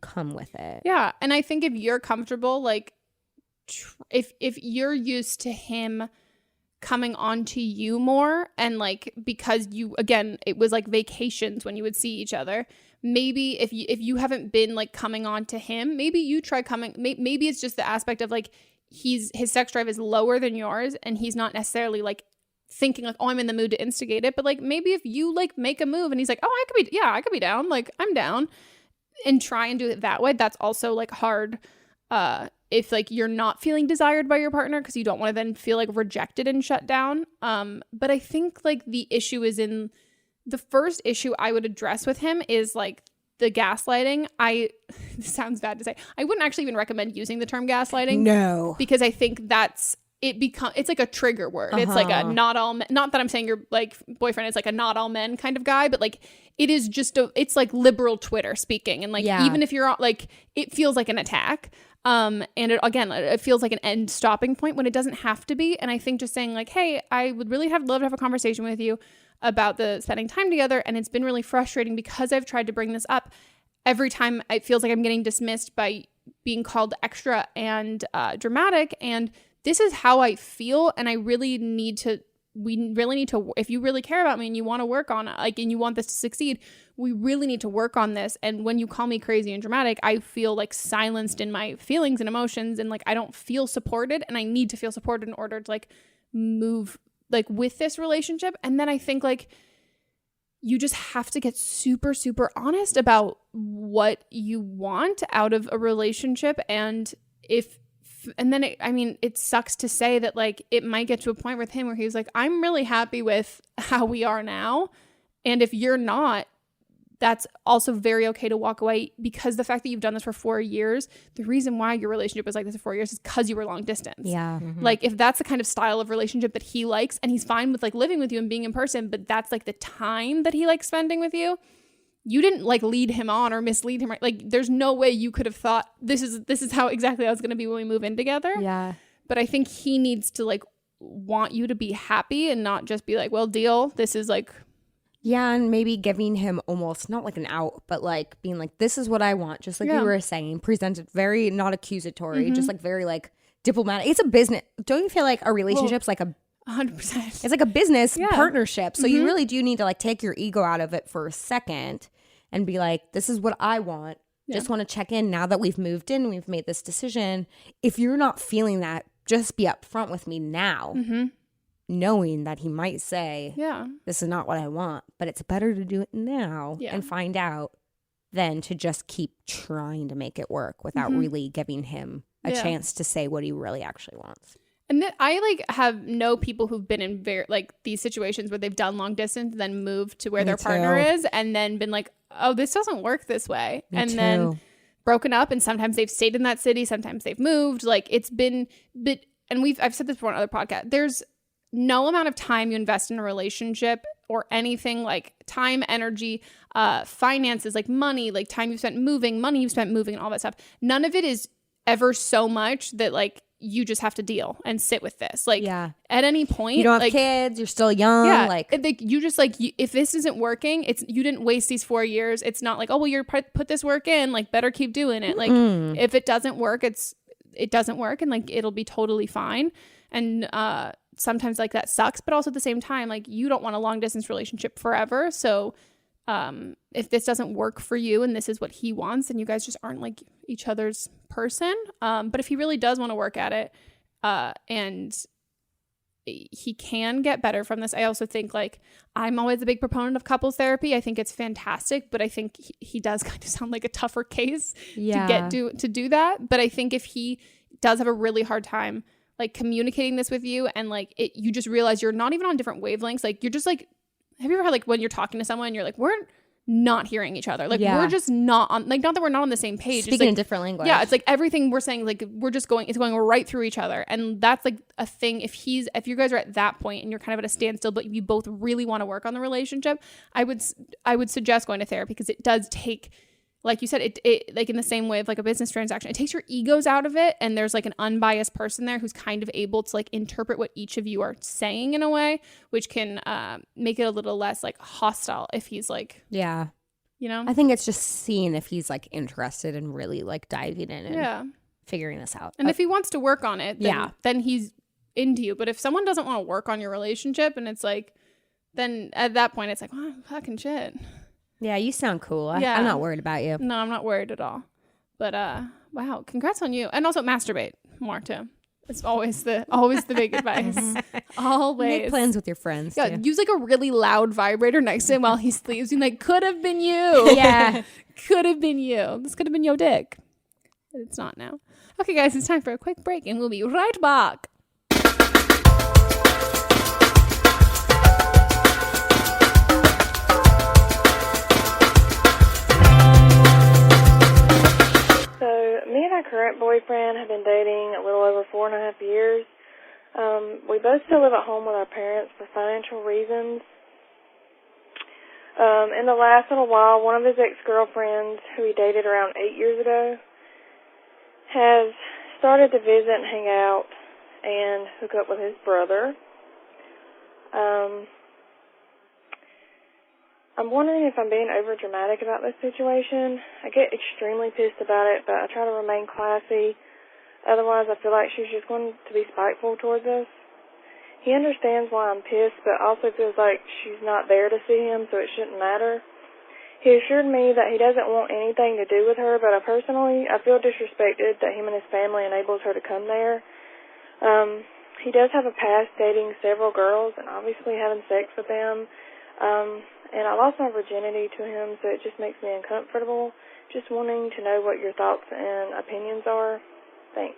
Speaker 10: come with it.
Speaker 9: Yeah. And I think if you're comfortable, like if you're used to him coming on to you more and like because you, again, it was like vacations when you would see each other. Maybe if you haven't been like coming on to him, maybe you try coming. Maybe it's just the aspect of like his sex drive is lower than yours and he's not necessarily like thinking like, oh, I'm in the mood to instigate it. But like maybe if you like make a move and he's like, oh, I could be down. Like I'm down and try and do it that way. That's also like hard if like you're not feeling desired by your partner because you don't want to then feel like rejected and shut down. But I think like the issue is in the first issue I would address with him is like the gaslighting. This sounds bad to say. I wouldn't actually even recommend using the term gaslighting.
Speaker 10: No.
Speaker 9: Because I think it's like a trigger word. It's like a not all men, not that I'm saying your like boyfriend is like a not all men kind of guy, but like it is just it's like liberal Twitter speaking. And like even if you're like, it feels like an attack. And it feels like an end stopping point when it doesn't have to be. And I think just saying like, hey, I would really love to have a conversation with you about the spending time together. And it's been really frustrating because I've tried to bring this up. Every time it feels like I'm getting dismissed by being called extra and dramatic. And this is how I feel. And we really need to, if you really care about me and you want to work on it, like, and you want this to succeed, we really need to work on this. And when you call me crazy and dramatic, I feel like silenced in my feelings and emotions. And like, I don't feel supported and I need to feel supported in order to like move like with this relationship. And then I think like you just have to get super, super honest about what you want out of a relationship. And then it sucks to say that like it might get to a point with him where he's like, I'm really happy with how we are now. And if you're not, that's also very okay to walk away, because the fact that you've done this for 4 years, the reason why your relationship was like this for 4 years is because you were long distance.
Speaker 10: Yeah.
Speaker 9: Like if that's the kind of style of relationship that he likes and he's fine with like living with you and being in person, but that's like the time that he likes spending with you, you didn't like lead him on or mislead him. Right? Like there's no way you could have thought this is how exactly I was going to be when we move in together.
Speaker 10: Yeah.
Speaker 9: But I think he needs to like want you to be happy and not just be like, well, deal. This is like
Speaker 10: Yeah, and maybe giving him almost not like an out, but like being like, this is what I want, just like you were saying, presented very not accusatory, just like very like diplomatic. It's a business. Don't you feel like a relationship's like a
Speaker 9: 100%?
Speaker 10: It's like a business partnership. So you really do need to like take your ego out of it for a second and be like, this is what I want. Just want to check in now that we've moved in, we've made this decision. If you're not feeling that, just be upfront with me now. Knowing that he might say, this is not what I want, but it's better to do it now and find out than to just keep trying to make it work without really giving him a chance to say what he really actually wants.
Speaker 9: And I like know people who've been in very like these situations where they've done long distance, then moved to where their partner is, and then been like, oh, this doesn't work this way, then broken up. And sometimes they've stayed in that city, sometimes they've moved. Like it's been, and I've said this before on other podcasts. There's no amount of time you invest in a relationship or anything, like time, energy, finances, like money, like time you've spent moving, money you've spent moving, and all that stuff. None of it is ever so much that like you just have to deal and sit with this. Like at any point,
Speaker 10: you don't have
Speaker 9: like,
Speaker 10: kids, you're still young.
Speaker 9: Yeah,
Speaker 10: like
Speaker 9: you just like if this isn't working, you didn't waste these 4 years. It's not like, oh well, you're put this work in, like better keep doing it. Like if it doesn't work, it doesn't work, and like it'll be totally fine. And sometimes like that sucks, but also at the same time, like you don't want a long distance relationship forever. So if this doesn't work for you and this is what he wants, and you guys just aren't like each other's person. But if he really does want to work at it, and he can get better from this. I also think like I'm always a big proponent of couples therapy. I think it's fantastic, but I think he does kind of sound like a tougher case to do that. But I think if he does have a really hard time like communicating this with you, and like you just realize you're not even on different wavelengths. Like you're just like, have you ever had like when you're talking to someone, you're like, we're not hearing each other. Like we're just not on, like, not that we're not on the same page.
Speaker 10: Speaking
Speaker 9: it's like,
Speaker 10: a different language.
Speaker 9: Yeah. It's like everything we're saying, like it's going right through each other. And that's like a thing. If you guys are at that point and you're kind of at a standstill, but you both really want to work on the relationship, I would suggest going to therapy, because it does take, like you said, it like in the same way of like a business transaction, it takes your egos out of it, and there's like an unbiased person there who's kind of able to like interpret what each of you are saying in a way, which can make it a little less like hostile if he's like, you know.
Speaker 10: I think it's just seeing if he's like interested in really like diving in and figuring this out.
Speaker 9: And if he wants to work on it, then he's into you. But if someone doesn't want to work on your relationship, and it's like, then at that point it's like, well, fucking shit.
Speaker 10: Yeah, you sound cool. I'm not worried about you.
Speaker 9: No, I'm not worried at all. But wow, congrats on you. And also masturbate more too. It's always the big advice. Always.
Speaker 10: Make plans with your friends.
Speaker 9: Yeah, use like a really loud vibrator next to him while he sleeps. You're like, could have been you.
Speaker 10: Yeah.
Speaker 9: Could have been you. This could have been your dick. But it's not now. Okay, guys, it's time for a quick break, and we'll be right back.
Speaker 13: Me and my current boyfriend have been dating a little over 4.5 years. We both still live at home with our parents for financial reasons. In the last little while, one of his ex-girlfriends, who he dated around 8 years ago, has started to visit and hang out and hook up with his brother. I'm wondering if I'm being over dramatic about this situation. I get extremely pissed about it, but I try to remain classy. Otherwise, I feel like she's just going to be spiteful towards us. He understands why I'm pissed, but also feels like she's not there to see him, so it shouldn't matter. He assured me that he doesn't want anything to do with her, but I feel disrespected that him and his family enables her to come there. He does have a past dating several girls and obviously having sex with them. And I lost my virginity to him, so it just makes me uncomfortable. Just wanting to know what your thoughts and opinions are. Thanks.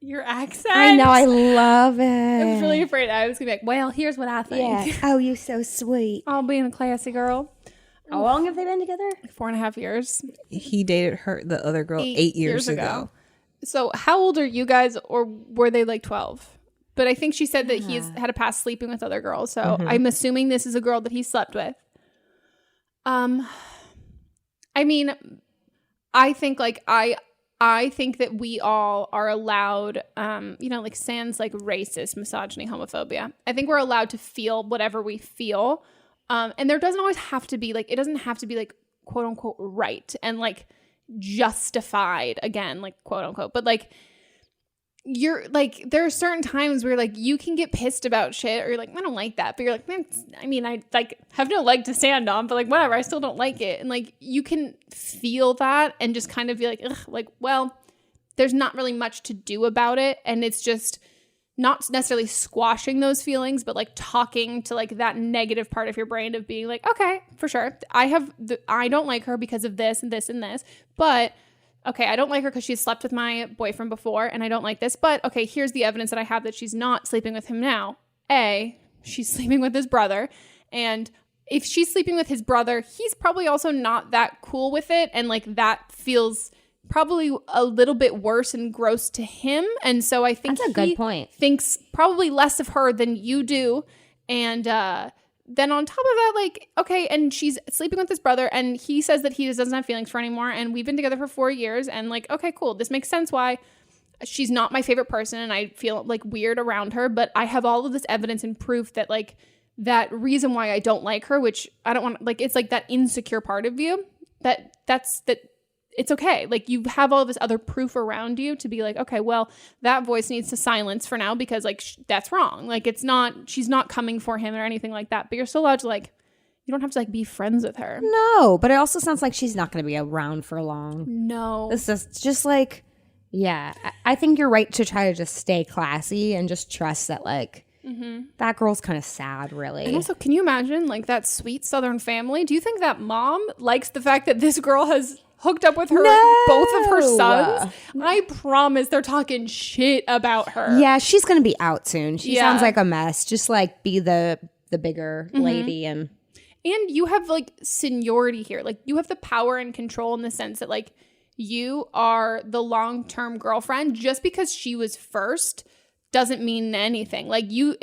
Speaker 9: Your accent?
Speaker 10: I know, I love it.
Speaker 9: I was really afraid I was going to be like, well, here's what I think.
Speaker 10: Yeah. Oh, you're so sweet.
Speaker 9: I'll be a classy girl.
Speaker 10: How long have they been together?
Speaker 9: 4.5 years.
Speaker 11: He dated the other girl 8 years ago.
Speaker 9: So how old are you guys, or were they like 12? But I think she said that he's had a past sleeping with other girls. So I'm assuming this is a girl that he slept with. I mean, I think like I think that we all are allowed, like sans like racist misogyny, homophobia. I think we're allowed to feel whatever we feel. And there doesn't always have to be like, it doesn't have to be like quote unquote right and like justified again, like quote unquote, but like you're like, there are certain times where like you can get pissed about shit or you're like, I don't like that, but you're like, man, I mean, I like have no leg to stand on, but like whatever, I still don't like it. And like you can feel that and just kind of be like, ugh, like, well, there's not really much to do about it. And it's just not necessarily squashing those feelings, but like talking to like that negative part of your brain of being like, okay, for sure, I don't like her because of this and this and this, but okay, I don't like her because she's slept with my boyfriend before and I don't like this, but okay, here's the evidence that I have that she's not sleeping with him now. A, she's sleeping with his brother, and if she's sleeping with his brother, he's probably also not that cool with it, and like that feels probably a little bit worse and gross to him. And so I think
Speaker 10: that's a good point.
Speaker 9: Thinks probably less of her than you do. And then on top of that, like, okay, and she's sleeping with his brother and he says that he just doesn't have feelings for her anymore. And we've been together for 4 years. And like, okay, cool. This makes sense why she's not my favorite person and I feel like weird around her. But I have all of this evidence and proof that like that reason why I don't like her, which I don't want, like, it's like that insecure part of you that's it's okay. Like you have all this other proof around you to be like, okay, well, that voice needs to silence for now because like that's wrong. Like it's not, she's not coming for him or anything like that. But you're still allowed to like, you don't have to like be friends with her.
Speaker 10: No, but it also sounds like she's not going to be around for long.
Speaker 9: No.
Speaker 10: This is just like, yeah, I think you're right to try to just stay classy and just trust that like, that girl's kind of sad, really.
Speaker 9: And also, can you imagine like that sweet Southern family? Do you think that mom likes the fact that this girl has hooked up with her, both of her sons? I promise they're talking shit about her.
Speaker 10: Yeah, she's gonna be out soon. She sounds like a mess. Just like be the bigger lady and
Speaker 9: you have like seniority here. Like you have the power and control in the sense that like you are the long-term girlfriend. Just because she was first doesn't mean anything. Like you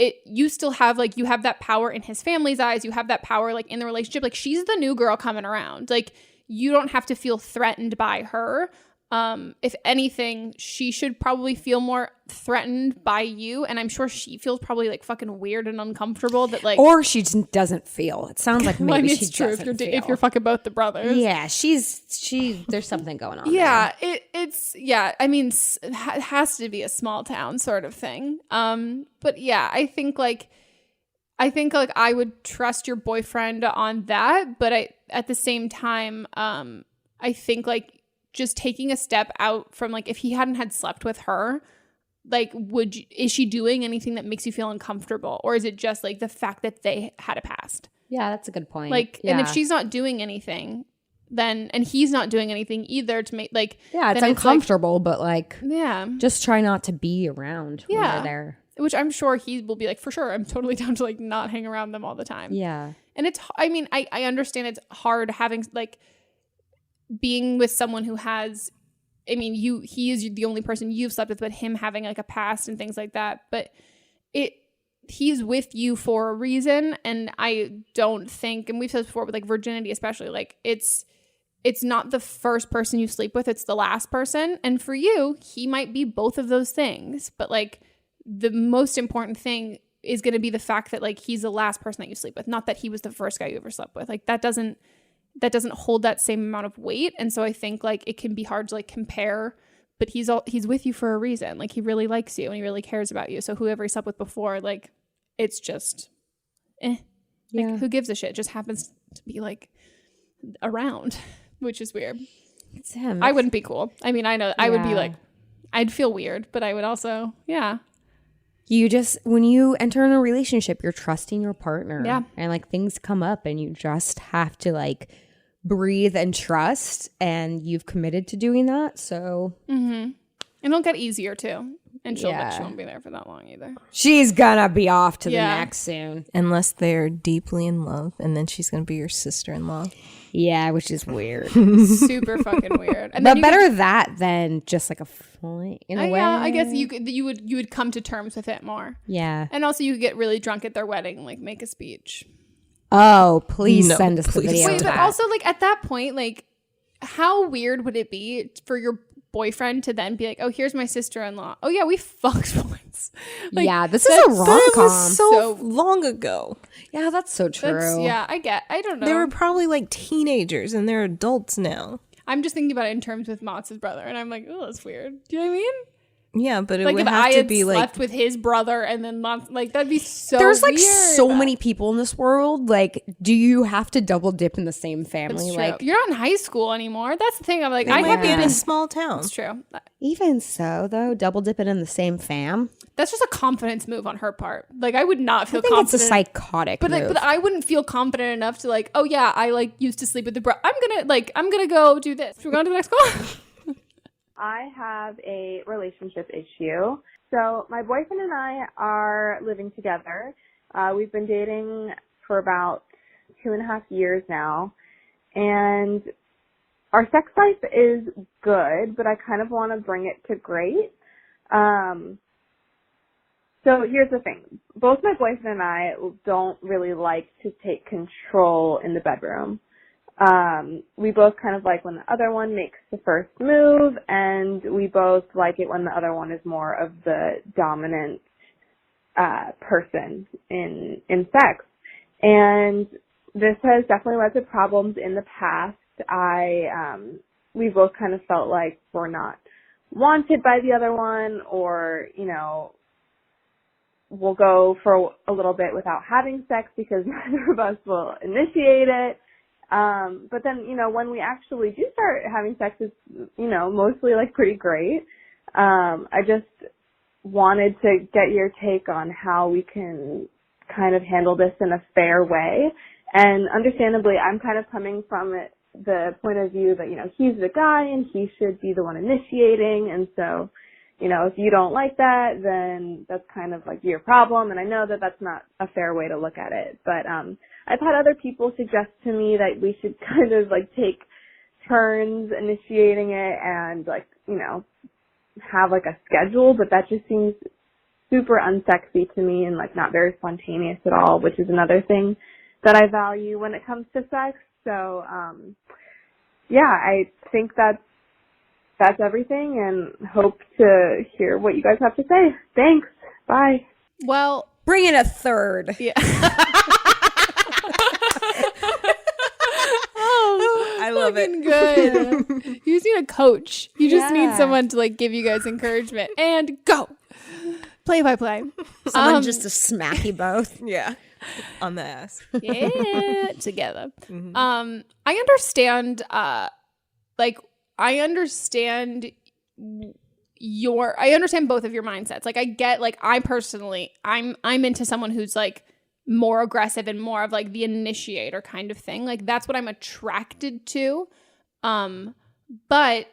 Speaker 9: still have like, you have that power in his family's eyes. You have that power like in the relationship. Like she's the new girl coming around. Like you don't have to feel threatened by her. If anything, she should probably feel more threatened by you. And I'm sure she feels probably like fucking weird and uncomfortable that like,
Speaker 10: or she just doesn't feel. It sounds like maybe
Speaker 9: I mean,
Speaker 10: she
Speaker 9: it's true
Speaker 10: doesn't feel.
Speaker 9: if you're fucking both the brothers.
Speaker 10: Yeah, there's something going on.
Speaker 9: Yeah,
Speaker 10: there.
Speaker 9: it's I mean, it has to be a small town sort of thing. But yeah, I think like I would trust your boyfriend on that, but at the same time, I think like just taking a step out from like if he hadn't had slept with her, like is she doing anything that makes you feel uncomfortable, or is it just like the fact that they had a past?
Speaker 10: Yeah, that's a good point.
Speaker 9: Like, and if she's not doing anything, then and he's not doing anything either to make like
Speaker 10: it's uncomfortable, like, but like just try not to be around when they're there.
Speaker 9: Which I'm sure he will be like, for sure, I'm totally down to like not hang around them all the time.
Speaker 10: Yeah.
Speaker 9: And it's, I mean, I understand it's hard having like being with someone who has, I mean, he is the only person you've slept with, but him having like a past and things like that. But he's with you for a reason. And I don't think, and we've said this before, but like virginity especially, like it's not the first person you sleep with, it's the last person. And for you, he might be both of those things. But like, the most important thing is going to be the fact that like he's the last person that you sleep with, not that he was the first guy you ever slept with. Like that doesn't hold that same amount of weight. And so I think like it can be hard to like compare, but he's with you for a reason. Like he really likes you and he really cares about you. So whoever he slept with before, like it's just like who gives a shit? It just happens to be like around, which is weird.
Speaker 10: It's him.
Speaker 9: I wouldn't be cool. I mean, I know I would be like, I'd feel weird, but I would also,
Speaker 10: you just, when you enter in a relationship, you're trusting your partner.
Speaker 9: Yeah.
Speaker 10: And like things come up and you just have to like breathe and trust, and you've committed to doing that. So.
Speaker 9: And it'll get easier too. And she won't be there for that long either.
Speaker 10: She's gonna be off to the next soon.
Speaker 11: Unless they're deeply in love, and then she's gonna be your sister-in-law.
Speaker 10: Yeah, which is weird.
Speaker 9: Super fucking weird. And
Speaker 10: but better that than just like a flight in a way.
Speaker 9: Yeah, I guess you would come to terms with it more.
Speaker 10: Yeah.
Speaker 9: And also you could get really drunk at their wedding, like make a speech.
Speaker 10: Oh, please send us the video.
Speaker 9: Wait, but also like at that point, like how weird would it be for your boyfriend to then be like, oh, here's my sister-in-law. Oh yeah, we fucked once.
Speaker 10: Like, yeah, this is a rom-com.
Speaker 11: So long ago.
Speaker 10: Yeah, that's so true.
Speaker 9: I don't know.
Speaker 11: They were probably like teenagers and they're adults now.
Speaker 9: I'm just thinking about it in terms with Mott's brother, and I'm like, oh, that's weird. Do you know what I mean?
Speaker 11: Yeah, but it
Speaker 9: like
Speaker 11: would
Speaker 9: if
Speaker 11: have
Speaker 9: I
Speaker 11: to
Speaker 9: had
Speaker 11: be
Speaker 9: slept with his brother and then like that'd be so
Speaker 10: There's like
Speaker 9: weird.
Speaker 10: so many people in this world. Like, do you have to double dip in the same family?
Speaker 9: That's true.
Speaker 10: Like,
Speaker 9: you're not in high school anymore. That's the thing. I'm like,
Speaker 11: I might be in a small town.
Speaker 9: That's true.
Speaker 10: Even so, though, double dipping in the same fam.
Speaker 9: That's just a confidence move on her part. Like, I would not feel
Speaker 10: I think
Speaker 9: confident.
Speaker 10: it's a psychotic move.
Speaker 9: But I wouldn't feel confident enough to like, oh yeah, I like used to sleep with the bro. I'm gonna go do this. We're going to the next call.
Speaker 14: I have a relationship issue. So my boyfriend and I are living together. We've been dating for about 2.5 years now. And our sex life is good, but I kind of want to bring it to great. So here's the thing. Both my boyfriend and I don't really like to take control in the bedroom. We both kind of like when the other one makes the first move, and we both like it when the other one is more of the dominant person in sex. And this has definitely led to problems in the past. We both kind of felt like we're not wanted by the other one, or, you know, we'll go for a little bit without having sex because neither of us will initiate it. But then, you know, when we actually do start having sex, it's, you know, mostly like pretty great. I just wanted to get your take on how we can kind of handle this in a fair way. And understandably, I'm kind of coming from the point of view that, you know, he's the guy and he should be the one initiating. And so, you know, if you don't like that, then that's kind of like your problem. And I know that that's not a fair way to look at it. But I've had other people suggest to me that we should kind of like take turns initiating it and like, you know, have like a schedule. But that just seems super unsexy to me and like not very spontaneous at all, which is another thing that I value when it comes to sex. So, yeah, I think that's everything, and hope to hear what you guys have to say. Thanks. Bye.
Speaker 9: Well,
Speaker 10: bring in a third.
Speaker 9: Yeah.
Speaker 11: I love it.
Speaker 9: Good. You just need a coach. You just need someone to like give you guys encouragement and go. Play by play.
Speaker 10: Someone just to smack you both.
Speaker 11: Yeah. On the ass.
Speaker 9: Yeah. Together. Mm-hmm. I understand I understand both of your mindsets. Like I get, like I personally, I'm into someone who's like more aggressive and more of like the initiator kind of thing. Like that's what I'm attracted to. But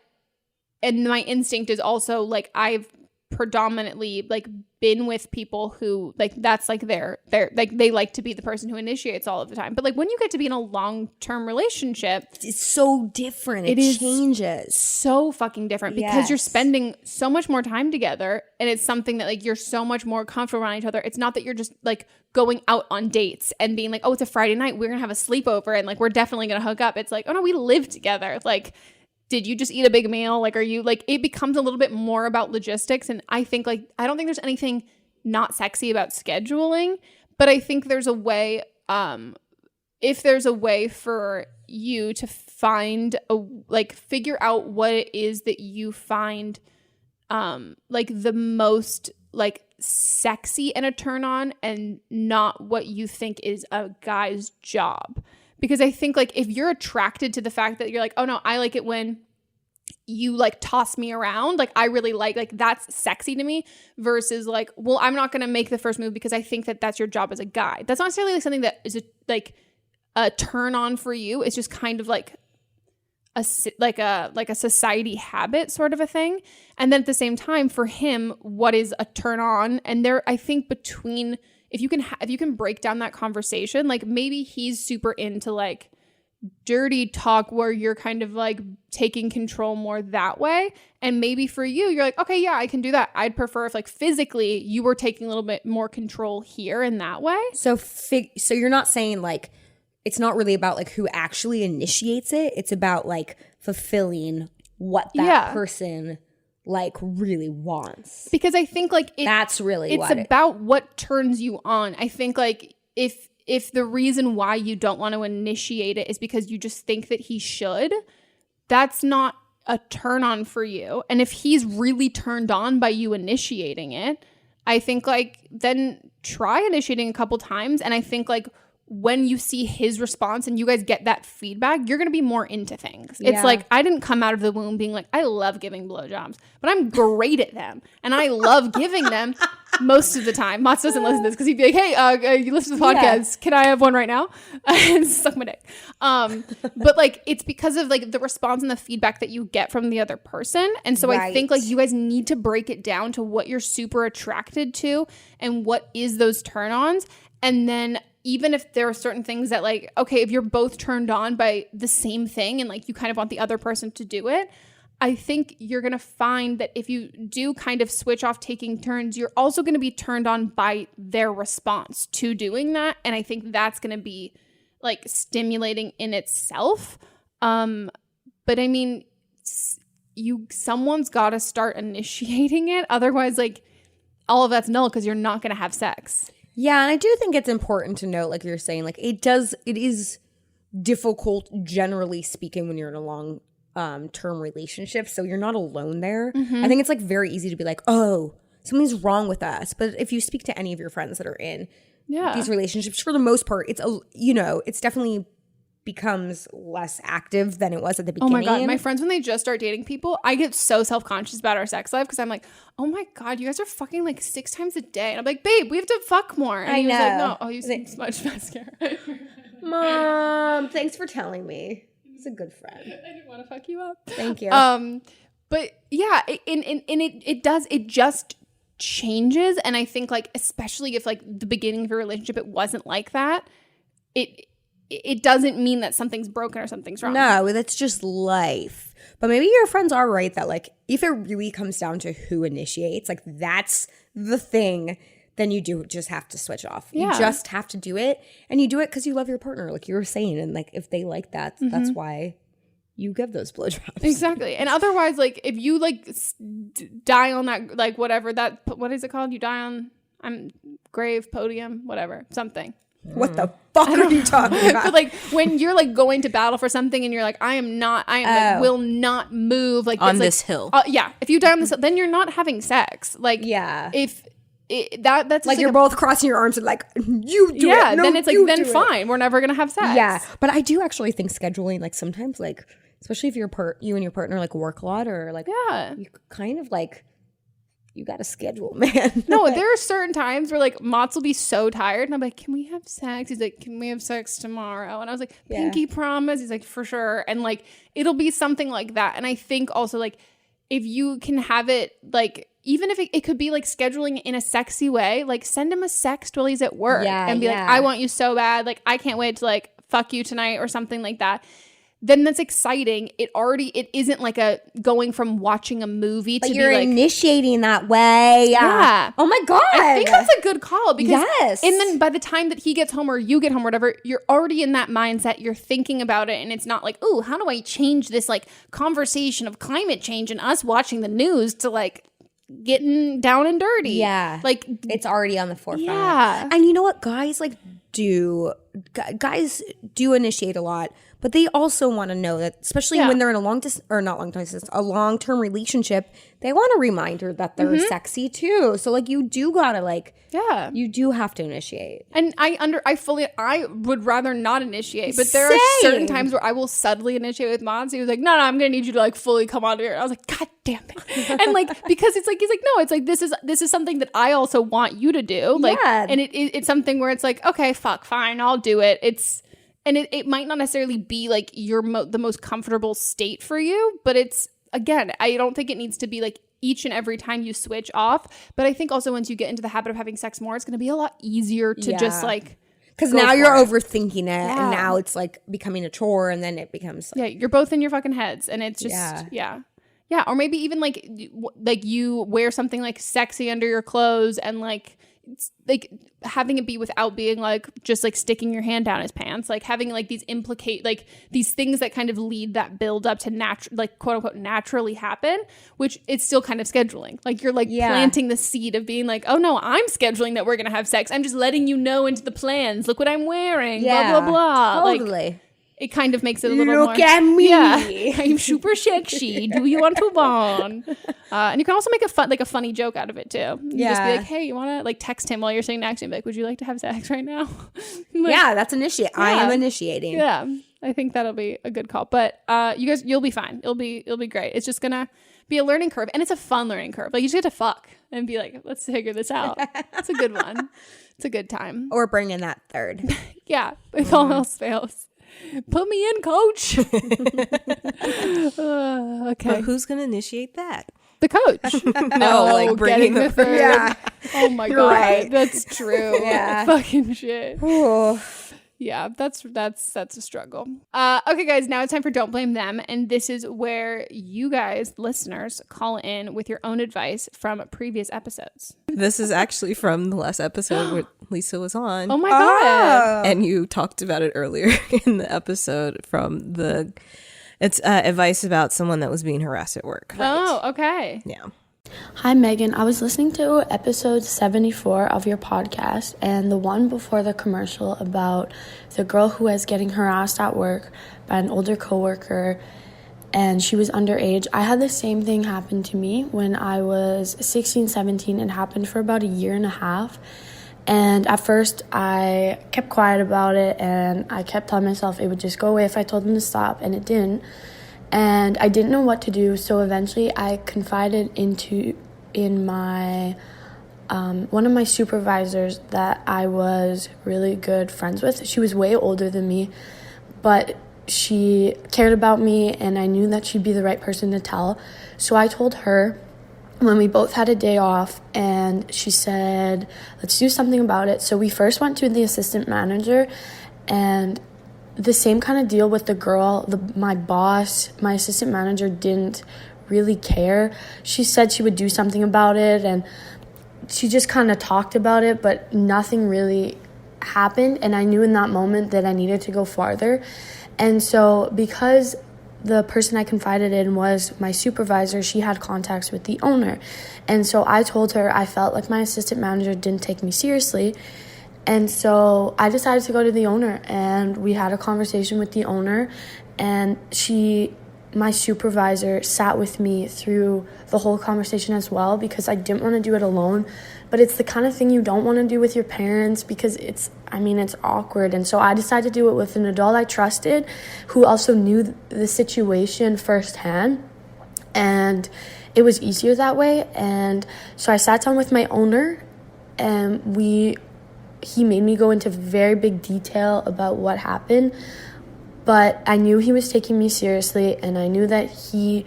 Speaker 9: my instinct is also like I've predominantly like been with people who like that's like they're like they like to be the person who initiates all of the time. But like when you get to be in a long-term relationship,
Speaker 10: it's so different. It changes
Speaker 9: so fucking different because you're spending so much more time together, and it's something that like you're so much more comfortable around each other. It's not that you're just like going out on dates and being like, oh, it's a Friday night, we're gonna have a sleepover and like we're definitely gonna hook up. It's like, oh no, we live together. Like, did you just eat a big meal? Like, are you like, it becomes a little bit more about logistics. And I think like, I don't think there's anything not sexy about scheduling, but I think there's a way, if there's a way for you to figure out what it is that you find, like the most like sexy and a turn on, and not what you think is a guy's job. Because I think like if you're attracted to the fact that you're like, oh no, I like it when you like toss me around, like I really like that's sexy to me, versus like, well, I'm not going to make the first move because I think that that's your job as a guy. That's not necessarily like something that is a turn on for you. It's just kind of like a society habit sort of a thing. And then at the same time for him, what is a turn on? And there, I think between, if you can break down that conversation, like maybe he's super into like dirty talk where you're kind of like taking control more that way. And maybe for you, you're like, okay, yeah, I can do that. I'd prefer if like physically you were taking a little bit more control here in that way.
Speaker 10: So you're not saying like, it's not really about like who actually initiates it. It's about like fulfilling what that person like really wants.
Speaker 9: Because I think like
Speaker 10: that's really
Speaker 9: it's about what turns you on. I think like if the reason why you don't want to initiate it is because you just think that he should, that's not a turn on for you. And if he's really turned on by you initiating it, I think like then try initiating a couple times. And I think like when you see his response and you guys get that feedback, you're going to be more into things. It's like, I didn't come out of the womb being like, I love giving blowjobs, but I'm great at them. And I love giving them most of the time. Mats doesn't listen to this because he'd be like, hey, you listen to the podcast. Can I have one right now? And suck my dick. But like, it's because of like the response and the feedback that you get from the other person. And so I think like you guys need to break it down to what you're super attracted to and what is those turn-ons. And then even if there are certain things that like, okay, if you're both turned on by the same thing and like you kind of want the other person to do it, I think you're going to find that if you do kind of switch off taking turns, you're also going to be turned on by their response to doing that. And I think that's going to be like stimulating in itself. But I mean, someone's got to start initiating it. Otherwise, like all of that's null because you're not going to have sex.
Speaker 10: Yeah, and I do think it's important to note, like you're saying, like it is difficult, generally speaking, when you're in a long term relationship. So you're not alone there. Mm-hmm. I think it's like very easy to be like, oh, something's wrong with us. But if you speak to any of your friends that are in these relationships, for the most part, it's definitely becomes less active than it was at the beginning.
Speaker 9: Oh my God. My friends, when they just start dating people, I get so self-conscious about our sex life because I'm like, oh my God, you guys are fucking like 6 times a day. And I'm like, babe, we have to fuck more. And he was like, no. Oh, you smudge mascara.
Speaker 10: Mom, thanks for telling me. He's a good friend.
Speaker 9: I didn't want to fuck you up.
Speaker 10: Thank you.
Speaker 9: But yeah, it just changes. And I think like, especially if like the beginning of your relationship, it wasn't like that, it doesn't mean that something's broken or something's wrong.
Speaker 10: No, that's just life. But maybe your friends are right that like if it really comes down to who initiates, like that's the thing, then you do just have to switch off. Yeah. You just have to do it. And you do it because you love your partner, like you were saying. And like if they like that, that's why you give those blowjobs.
Speaker 9: Exactly. And otherwise, like if you like die on that, like whatever that, what is it called? You die on grave, podium, whatever, something.
Speaker 10: What the fuck are you talking about?
Speaker 9: But like when you're like going to battle for something and you're like, I will not move like
Speaker 11: on
Speaker 9: this
Speaker 11: hill.
Speaker 9: Yeah. If you die on this hill, then you're not having sex. Like,
Speaker 10: yeah.
Speaker 9: If that's
Speaker 10: like you're both crossing your arms and like, you do it.
Speaker 9: Yeah.
Speaker 10: No,
Speaker 9: then it's like, then fine. We're never going to have sex.
Speaker 10: Yeah. But I do actually think scheduling, like sometimes like, especially if you and your partner like work a lot or like, you kind of like, you got to schedule, man.
Speaker 9: No, there are certain times where like Mats will be so tired and I'm like, can we have sex? He's like, can we have sex tomorrow? And I was like, pinky promise. He's like, for sure. And like, it'll be something like that. And I think also like, if you can have it like, even if it could be like scheduling in a sexy way, like send him a sext while he's at work and be like, I want you so bad. Like, I can't wait to like fuck you tonight or something like that. Then that's exciting. It isn't like a going from watching a movie to
Speaker 10: you're
Speaker 9: be like
Speaker 10: initiating that way.
Speaker 9: Yeah.
Speaker 10: Oh my God.
Speaker 9: I think that's a good call because and then by the time that he gets home or you get home or whatever, you're already in that mindset. You're thinking about it and it's not like, oh, how do I change this like conversation of climate change and us watching the news to like getting down and dirty.
Speaker 10: Yeah.
Speaker 9: Like
Speaker 10: it's already on the forefront.
Speaker 9: Yeah.
Speaker 10: And you know what? Guys do initiate a lot. But they also want to know that, especially when they're in a long-term relationship, they want a reminder that they're sexy too. So like you do gotta like, you do have to initiate.
Speaker 9: And I would rather not initiate, but there are certain times where I will subtly initiate with Mons. He was like, no, I'm gonna need you to like fully come onto here. And I was like, God damn it. And like because it's like he's like, no, it's like this is something that I also want you to do. Like, and it's something where it's like, okay, fine, I'll do it. And it might not necessarily be like the most comfortable state for you, but it's, again, I don't think it needs to be like each and every time you switch off. But I think also once you get into the habit of having sex more, it's going to be a lot easier to just like.
Speaker 10: Because now you're overthinking it and now it's like becoming a chore and then it becomes.
Speaker 9: Like, you're both in your fucking heads and it's just, yeah. Or maybe even like you wear something like sexy under your clothes and like it's like having it be without being like just like sticking your hand down his pants, like having like these these things that kind of lead that build up to like quote unquote naturally happen, which it's still kind of scheduling. Like you're like planting the seed of being like, oh no, I'm scheduling that we're gonna have sex. I'm just letting you know into the plans. Look what I'm wearing. Blah blah blah.
Speaker 10: Totally.
Speaker 9: Like, it kind of makes it a little more.
Speaker 10: Look at me.
Speaker 9: Yeah, I'm super sexy. Do you want to bond? And you can also make a funny joke out of it too. You just be like, hey, you want to like text him while you're sitting next to him? Like, would you like to have sex right now?
Speaker 10: That's initiate. Yeah. I am initiating.
Speaker 9: Yeah, I think that'll be a good call. But you guys, you'll be fine. It'll be great. It's just gonna be a learning curve, and it's a fun learning curve. Like you just get to fuck and be like, let's figure this out. It's a good one. It's a good time.
Speaker 10: Or bring in that third.
Speaker 9: Yeah, if all else fails. Put me in, coach. Okay.
Speaker 11: But who's going to initiate that?
Speaker 9: The coach.
Speaker 11: No, like bringing the
Speaker 9: third.
Speaker 10: Yeah.
Speaker 9: Oh my God. Right. That's true.
Speaker 10: Yeah.
Speaker 9: Fucking shit.
Speaker 10: Ooh.
Speaker 9: Yeah, that's a struggle. Okay, guys, now it's time for Don't Blame Them. And this is where you guys, listeners, call in with your own advice from previous episodes.
Speaker 11: This is actually from the last episode where Lisa was on.
Speaker 9: Oh my God.
Speaker 11: And you talked about it earlier in the episode from it's advice about someone that was being harassed at work.
Speaker 9: Oh, okay.
Speaker 11: Yeah.
Speaker 15: Hi, Megan. I was listening to episode 74 of your podcast and the one before the commercial about the girl who was getting harassed at work by an older coworker and she was underage. I had the same thing happen to me when I was 16, 17. It happened for about a year and a half. And at first, I kept quiet about it and I kept telling myself it would just go away if I told them to stop, and it didn't. And I didn't know what to do, so eventually I confided in my one of my supervisors that I was really good friends with. She was way older than me, but she cared about me, and I knew that she'd be the right person to tell. So I told her when we both had a day off, and she said, let's do something about it. So we first went to the assistant manager, and the same kind of deal with the girl. My boss, my assistant manager, didn't really care. She said she would do something about it, and she just kind of talked about it, but nothing really happened. And I knew in that moment that I needed to go farther. And so because the person I confided in was my supervisor, she had contacts with the owner. And so I told her I felt like my assistant manager didn't take me seriously. And so I decided to go to the owner, and we had a conversation with the owner, and my supervisor sat with me through the whole conversation as well, because I didn't want to do it alone. But it's the kind of thing you don't want to do with your parents, because it's awkward. And so I decided to do it with an adult I trusted who also knew the situation firsthand. And it was easier that way. And so I sat down with my owner, and he made me go into very big detail about what happened, but I knew he was taking me seriously, and I knew that he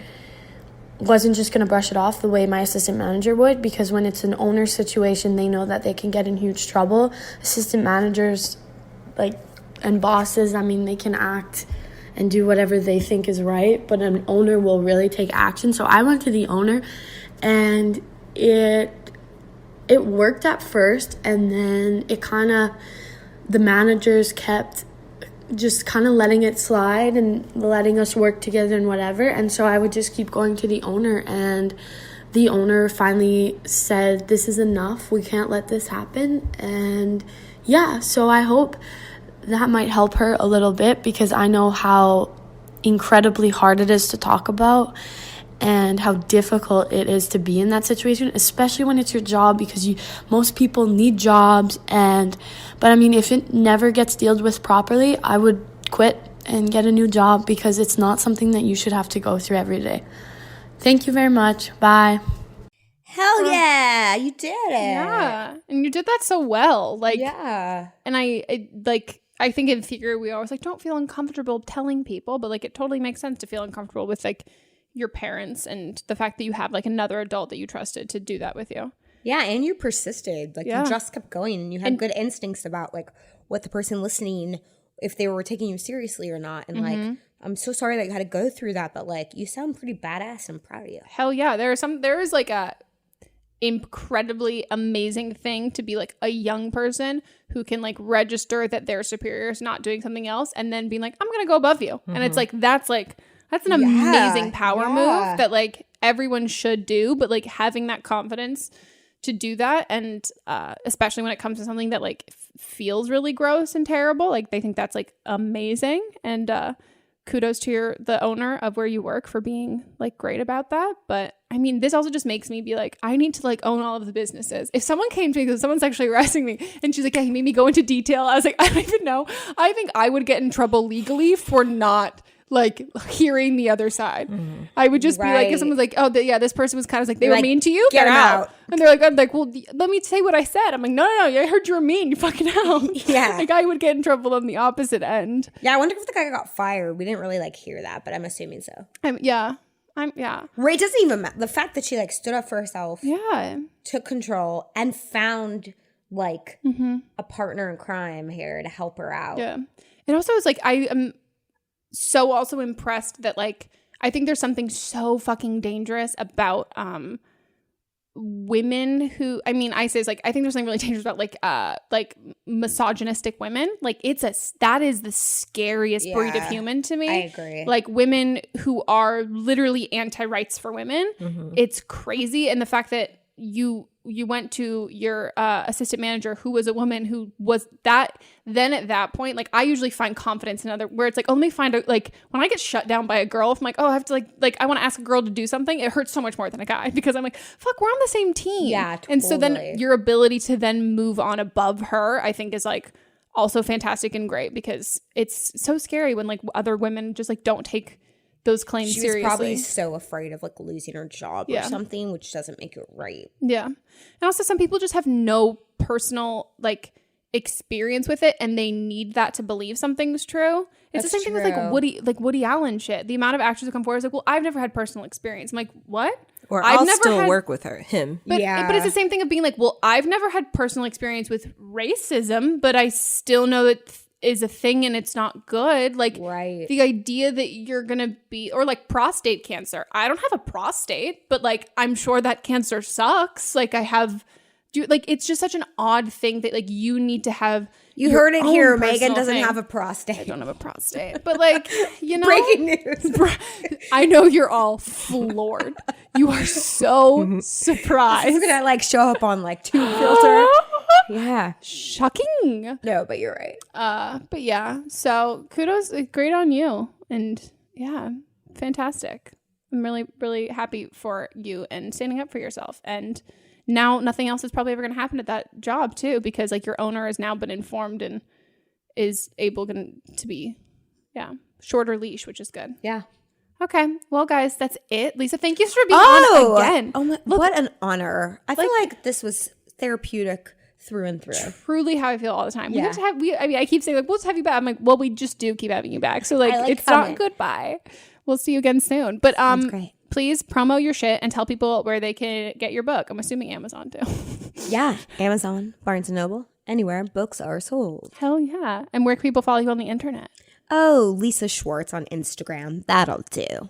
Speaker 15: wasn't just going to brush it off the way my assistant manager would, because when it's an owner situation, they know that they can get in huge trouble. Assistant managers and bosses, they can act and do whatever they think is right, but an owner will really take action. So I went to the owner, and it worked at first, and then the managers kept just kind of letting it slide and letting us work together and whatever. And so I would just keep going to the owner, and the owner finally said, this is enough. We can't let this happen. And yeah, so I hope that might help her a little bit, because I know how incredibly hard it is to talk about and how difficult it is to be in that situation, especially when it's your job, because most people need jobs. But if it never gets dealt with properly, I would quit and get a new job, because it's not something that you should have to go through every day. Thank you very much. Bye.
Speaker 10: Hell yeah, you did it.
Speaker 9: Yeah, and you did that so well.
Speaker 10: Yeah.
Speaker 9: And I think in theory we always don't feel uncomfortable telling people, but it totally makes sense to feel uncomfortable with your parents and the fact that you have another adult that you trusted to do that with you.
Speaker 10: Yeah, and you persisted. You just kept going, and you had good instincts about what the person listening, if they were taking you seriously or not. And I'm so sorry that you had to go through that, but you sound pretty badass, and I'm proud of you.
Speaker 9: Hell yeah. There is incredibly amazing thing to be like a young person who can like register that their superior is not doing something else and then being like, I'm gonna go above you. And it's like that's an amazing power move that like everyone should do, but like having that confidence to do that, and especially when it comes to something that like feels really gross and terrible, like they think that's like amazing. And kudos to the owner of where you work for being like great about that. But I mean, this also just makes me be like, I need to like own all of the businesses. If someone came to me because someone's actually harassing me and she's like, yeah, he made me go into detail, I was like, I don't even know. I think I would get in trouble legally for not like hearing the other side. I would just be like, if someone's like, oh this person was kind of like, they were like, mean to you, get out. And they're like, I'm like, well, let me say what I said. I'm like, no, I heard you were mean, you fucking out.
Speaker 10: Yeah.
Speaker 9: Like I would get in trouble on the opposite end.
Speaker 10: Yeah, I wonder if the guy got fired. We didn't really like hear that, but I'm assuming so.
Speaker 9: Yeah.
Speaker 10: Ray doesn't even the fact that she like stood up for herself, took control, and found like a partner in crime here to help her out.
Speaker 9: Yeah. And also it's like I am so also impressed that like I think there's something so fucking dangerous about women who, I mean, I say it's like I think there's something really dangerous about like misogynistic women. Like that is the scariest breed of human to me.
Speaker 10: I agree.
Speaker 9: Like women who are literally anti-rights for women. It's crazy. And the fact that you went to your assistant manager who was a woman who was that, then at that point, like I usually find confidence in where it's like, oh, let me find out, like when I get shut down by a girl, if I'm like, oh, I have to like I want to ask a girl to do something, it hurts so much more than a guy because I'm like, fuck, we're on the same team.
Speaker 10: Yeah, totally.
Speaker 9: And so then your ability to then move on above her, I think is like also fantastic and great because it's so scary when like other women just like don't take those claims seriously.
Speaker 10: She was probably so afraid of like losing her job or something, which doesn't make it right.
Speaker 9: Yeah. And also some people just have no personal like experience with it and they need that to believe something's true. It's the same thing with like Woody Allen shit. The amount of actors who come forward is like, well, I've never had personal experience. I'm like, what?
Speaker 11: Or I'll still work with him.
Speaker 9: But it's the same thing of being like, well, I've never had personal experience with racism, but I still know that is a thing and it's not good. Like the idea that you're gonna be, or like prostate cancer. I don't have a prostate, but like I'm sure that cancer sucks. Like it's just such an odd thing that like you need to have.
Speaker 10: You heard it here. Megan doesn't have a prostate.
Speaker 9: I don't have a prostate, but like, you know,
Speaker 10: breaking news.
Speaker 9: I know you're all floored. You are so surprised.
Speaker 10: It's gonna like show up on like Tube Filter. Yeah.
Speaker 9: Shocking.
Speaker 10: No, but you're right.
Speaker 9: But yeah. So kudos. Great on you. And yeah, fantastic. I'm really, really happy for you and standing up for yourself. And now nothing else is probably ever going to happen at that job too, because like your owner has now been informed and is able to be, shorter leash, which is good.
Speaker 10: Yeah.
Speaker 9: Okay. Well, guys, that's it. Lisa, thank you for being on again.
Speaker 10: Oh my, what an honor. I feel like this was therapeutic through and through.
Speaker 9: Truly how I feel all the time. Yeah. I keep saying like, we'll just have you back. I'm like, well, we just do keep having you back. So like it's not goodbye. We'll see you again soon. But
Speaker 10: great.
Speaker 9: Please promo your shit and tell people where they can get your book. I'm assuming Amazon too.
Speaker 10: Yeah. Amazon, Barnes & Noble, anywhere books are sold.
Speaker 9: Hell yeah. And where can people follow you on the internet?
Speaker 10: Oh, Lisa Schwartz on Instagram. That'll do.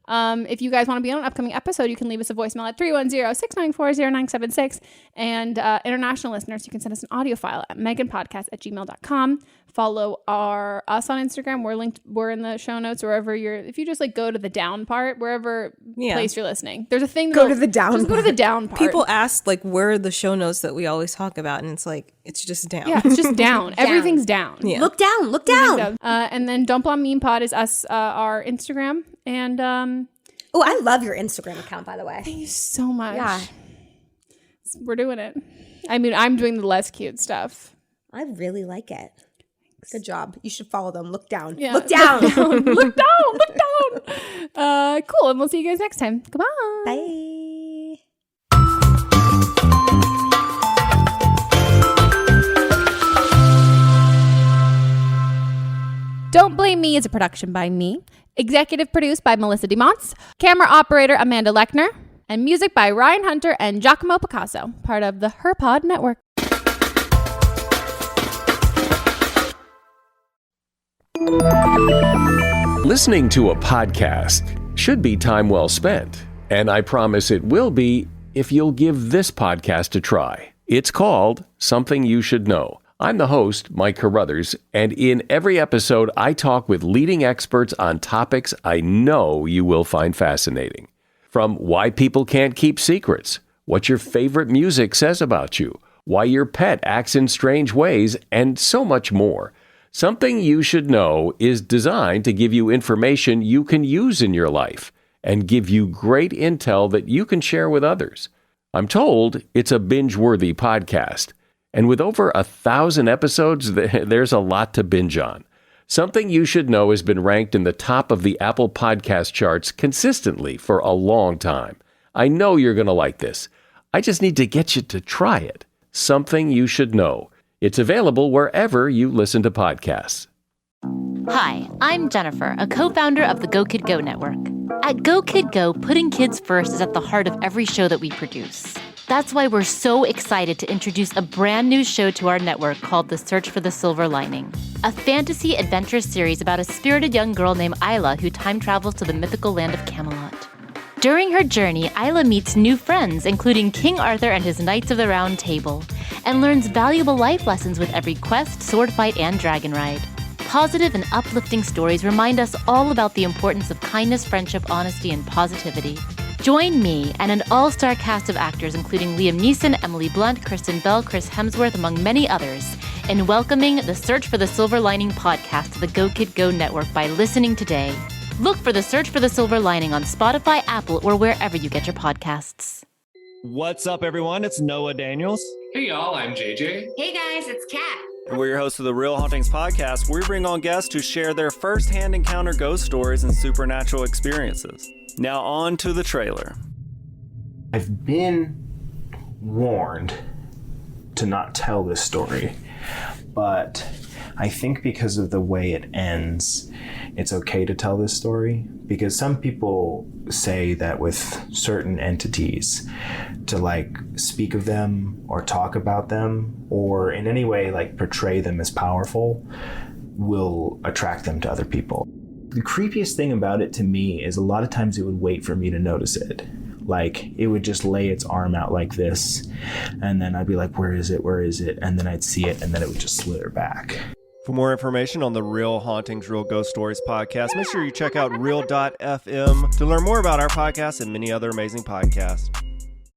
Speaker 9: If you guys want to be on an upcoming episode, you can leave us a voicemail at 310-694-0976. And international listeners, you can send us an audio file at meghanpodcast@gmail.com. Follow us on Instagram. We're in the show notes wherever if you just like go to the down part, wherever place you're listening. There's a thing.
Speaker 10: Go to the down part.
Speaker 9: Go to the down part.
Speaker 11: People ask like where are the show notes that we always talk about, and it's like it's just down.
Speaker 9: Yeah, it's just down. Everything's down.
Speaker 10: Yeah. Look down.
Speaker 9: And then Don't Blame Meme Pod is us, our Instagram. And
Speaker 10: oh, I love your Instagram account, by the way.
Speaker 9: Thank you so much.
Speaker 10: Yeah.
Speaker 9: We're doing it. I mean, I'm doing the less cute stuff.
Speaker 10: I really like it. Good job. You should follow them. Look down.
Speaker 9: Yeah.
Speaker 10: Look down.
Speaker 9: Look down. Cool. And we'll see you guys next time. Goodbye.
Speaker 10: Bye.
Speaker 9: Don't Blame Me is a production by me. Executive produced by Melissa DeMonts. Camera operator Amanda Lechner. And music by Ryan Hunter and Giacomo Picasso. Part of the HerPod Network.
Speaker 16: Listening to a podcast should be time well spent. And I promise it will be if you'll give this podcast a try. It's called Something You Should Know. I'm the host, Mike Carruthers, and in every episode, I talk with leading experts on topics I know you will find fascinating. From why people can't keep secrets, what your favorite music says about you, why your pet acts in strange ways, and so much more. Something You Should Know is designed to give you information you can use in your life and give you great intel that you can share with others. I'm told it's a binge-worthy podcast. And with over 1,000 episodes, there's a lot to binge on. Something You Should Know has been ranked in the top of the Apple Podcast charts consistently for a long time. I know you're going to like this. I just need to get you to try it. Something You Should Know. It's available wherever you listen to podcasts.
Speaker 17: Hi, I'm Jennifer, a co-founder of the Go Kid Go Network. At Go Kid Go, putting kids first is at the heart of every show that we produce. That's why we're so excited to introduce a brand new show to our network called The Search for the Silver Lining, a fantasy adventure series about a spirited young girl named Isla who time travels to the mythical land of Camelot. During her journey, Isla meets new friends, including King Arthur and his Knights of the Round Table, and learns valuable life lessons with every quest, sword fight, and dragon ride. Positive and uplifting stories remind us all about the importance of kindness, friendship, honesty, and positivity. Join me and an all-star cast of actors including Liam Neeson, Emily Blunt, Kristen Bell, Chris Hemsworth, among many others, in welcoming the Search for the Silver Lining podcast to the Go Kid Go Network by listening today. Look for the Search for the Silver Lining on Spotify, Apple, or wherever you get your podcasts.
Speaker 18: What's up, everyone? It's Noah Daniels.
Speaker 19: Hey, y'all. I'm JJ.
Speaker 20: Hey, guys. It's Kat.
Speaker 18: And we're your hosts of the Real Hauntings podcast, where we bring on guests who share their first-hand encounter ghost stories and supernatural experiences. Now on to the trailer.
Speaker 21: I've been warned to not tell this story, but I think because of the way it ends, it's okay to tell this story, because some people say that with certain entities, to like speak of them or talk about them or in any way like portray them as powerful will attract them to other people. The creepiest thing about it to me is a lot of times it would wait for me to notice it. Like it would just lay its arm out like this, and then I'd be like, where is it? Where is it? And then I'd see it, and then it would just slither back.
Speaker 18: For more information on the Real Hauntings, Real Ghost Stories podcast, make sure you check out real.fm to learn more about our podcast and many other amazing podcasts.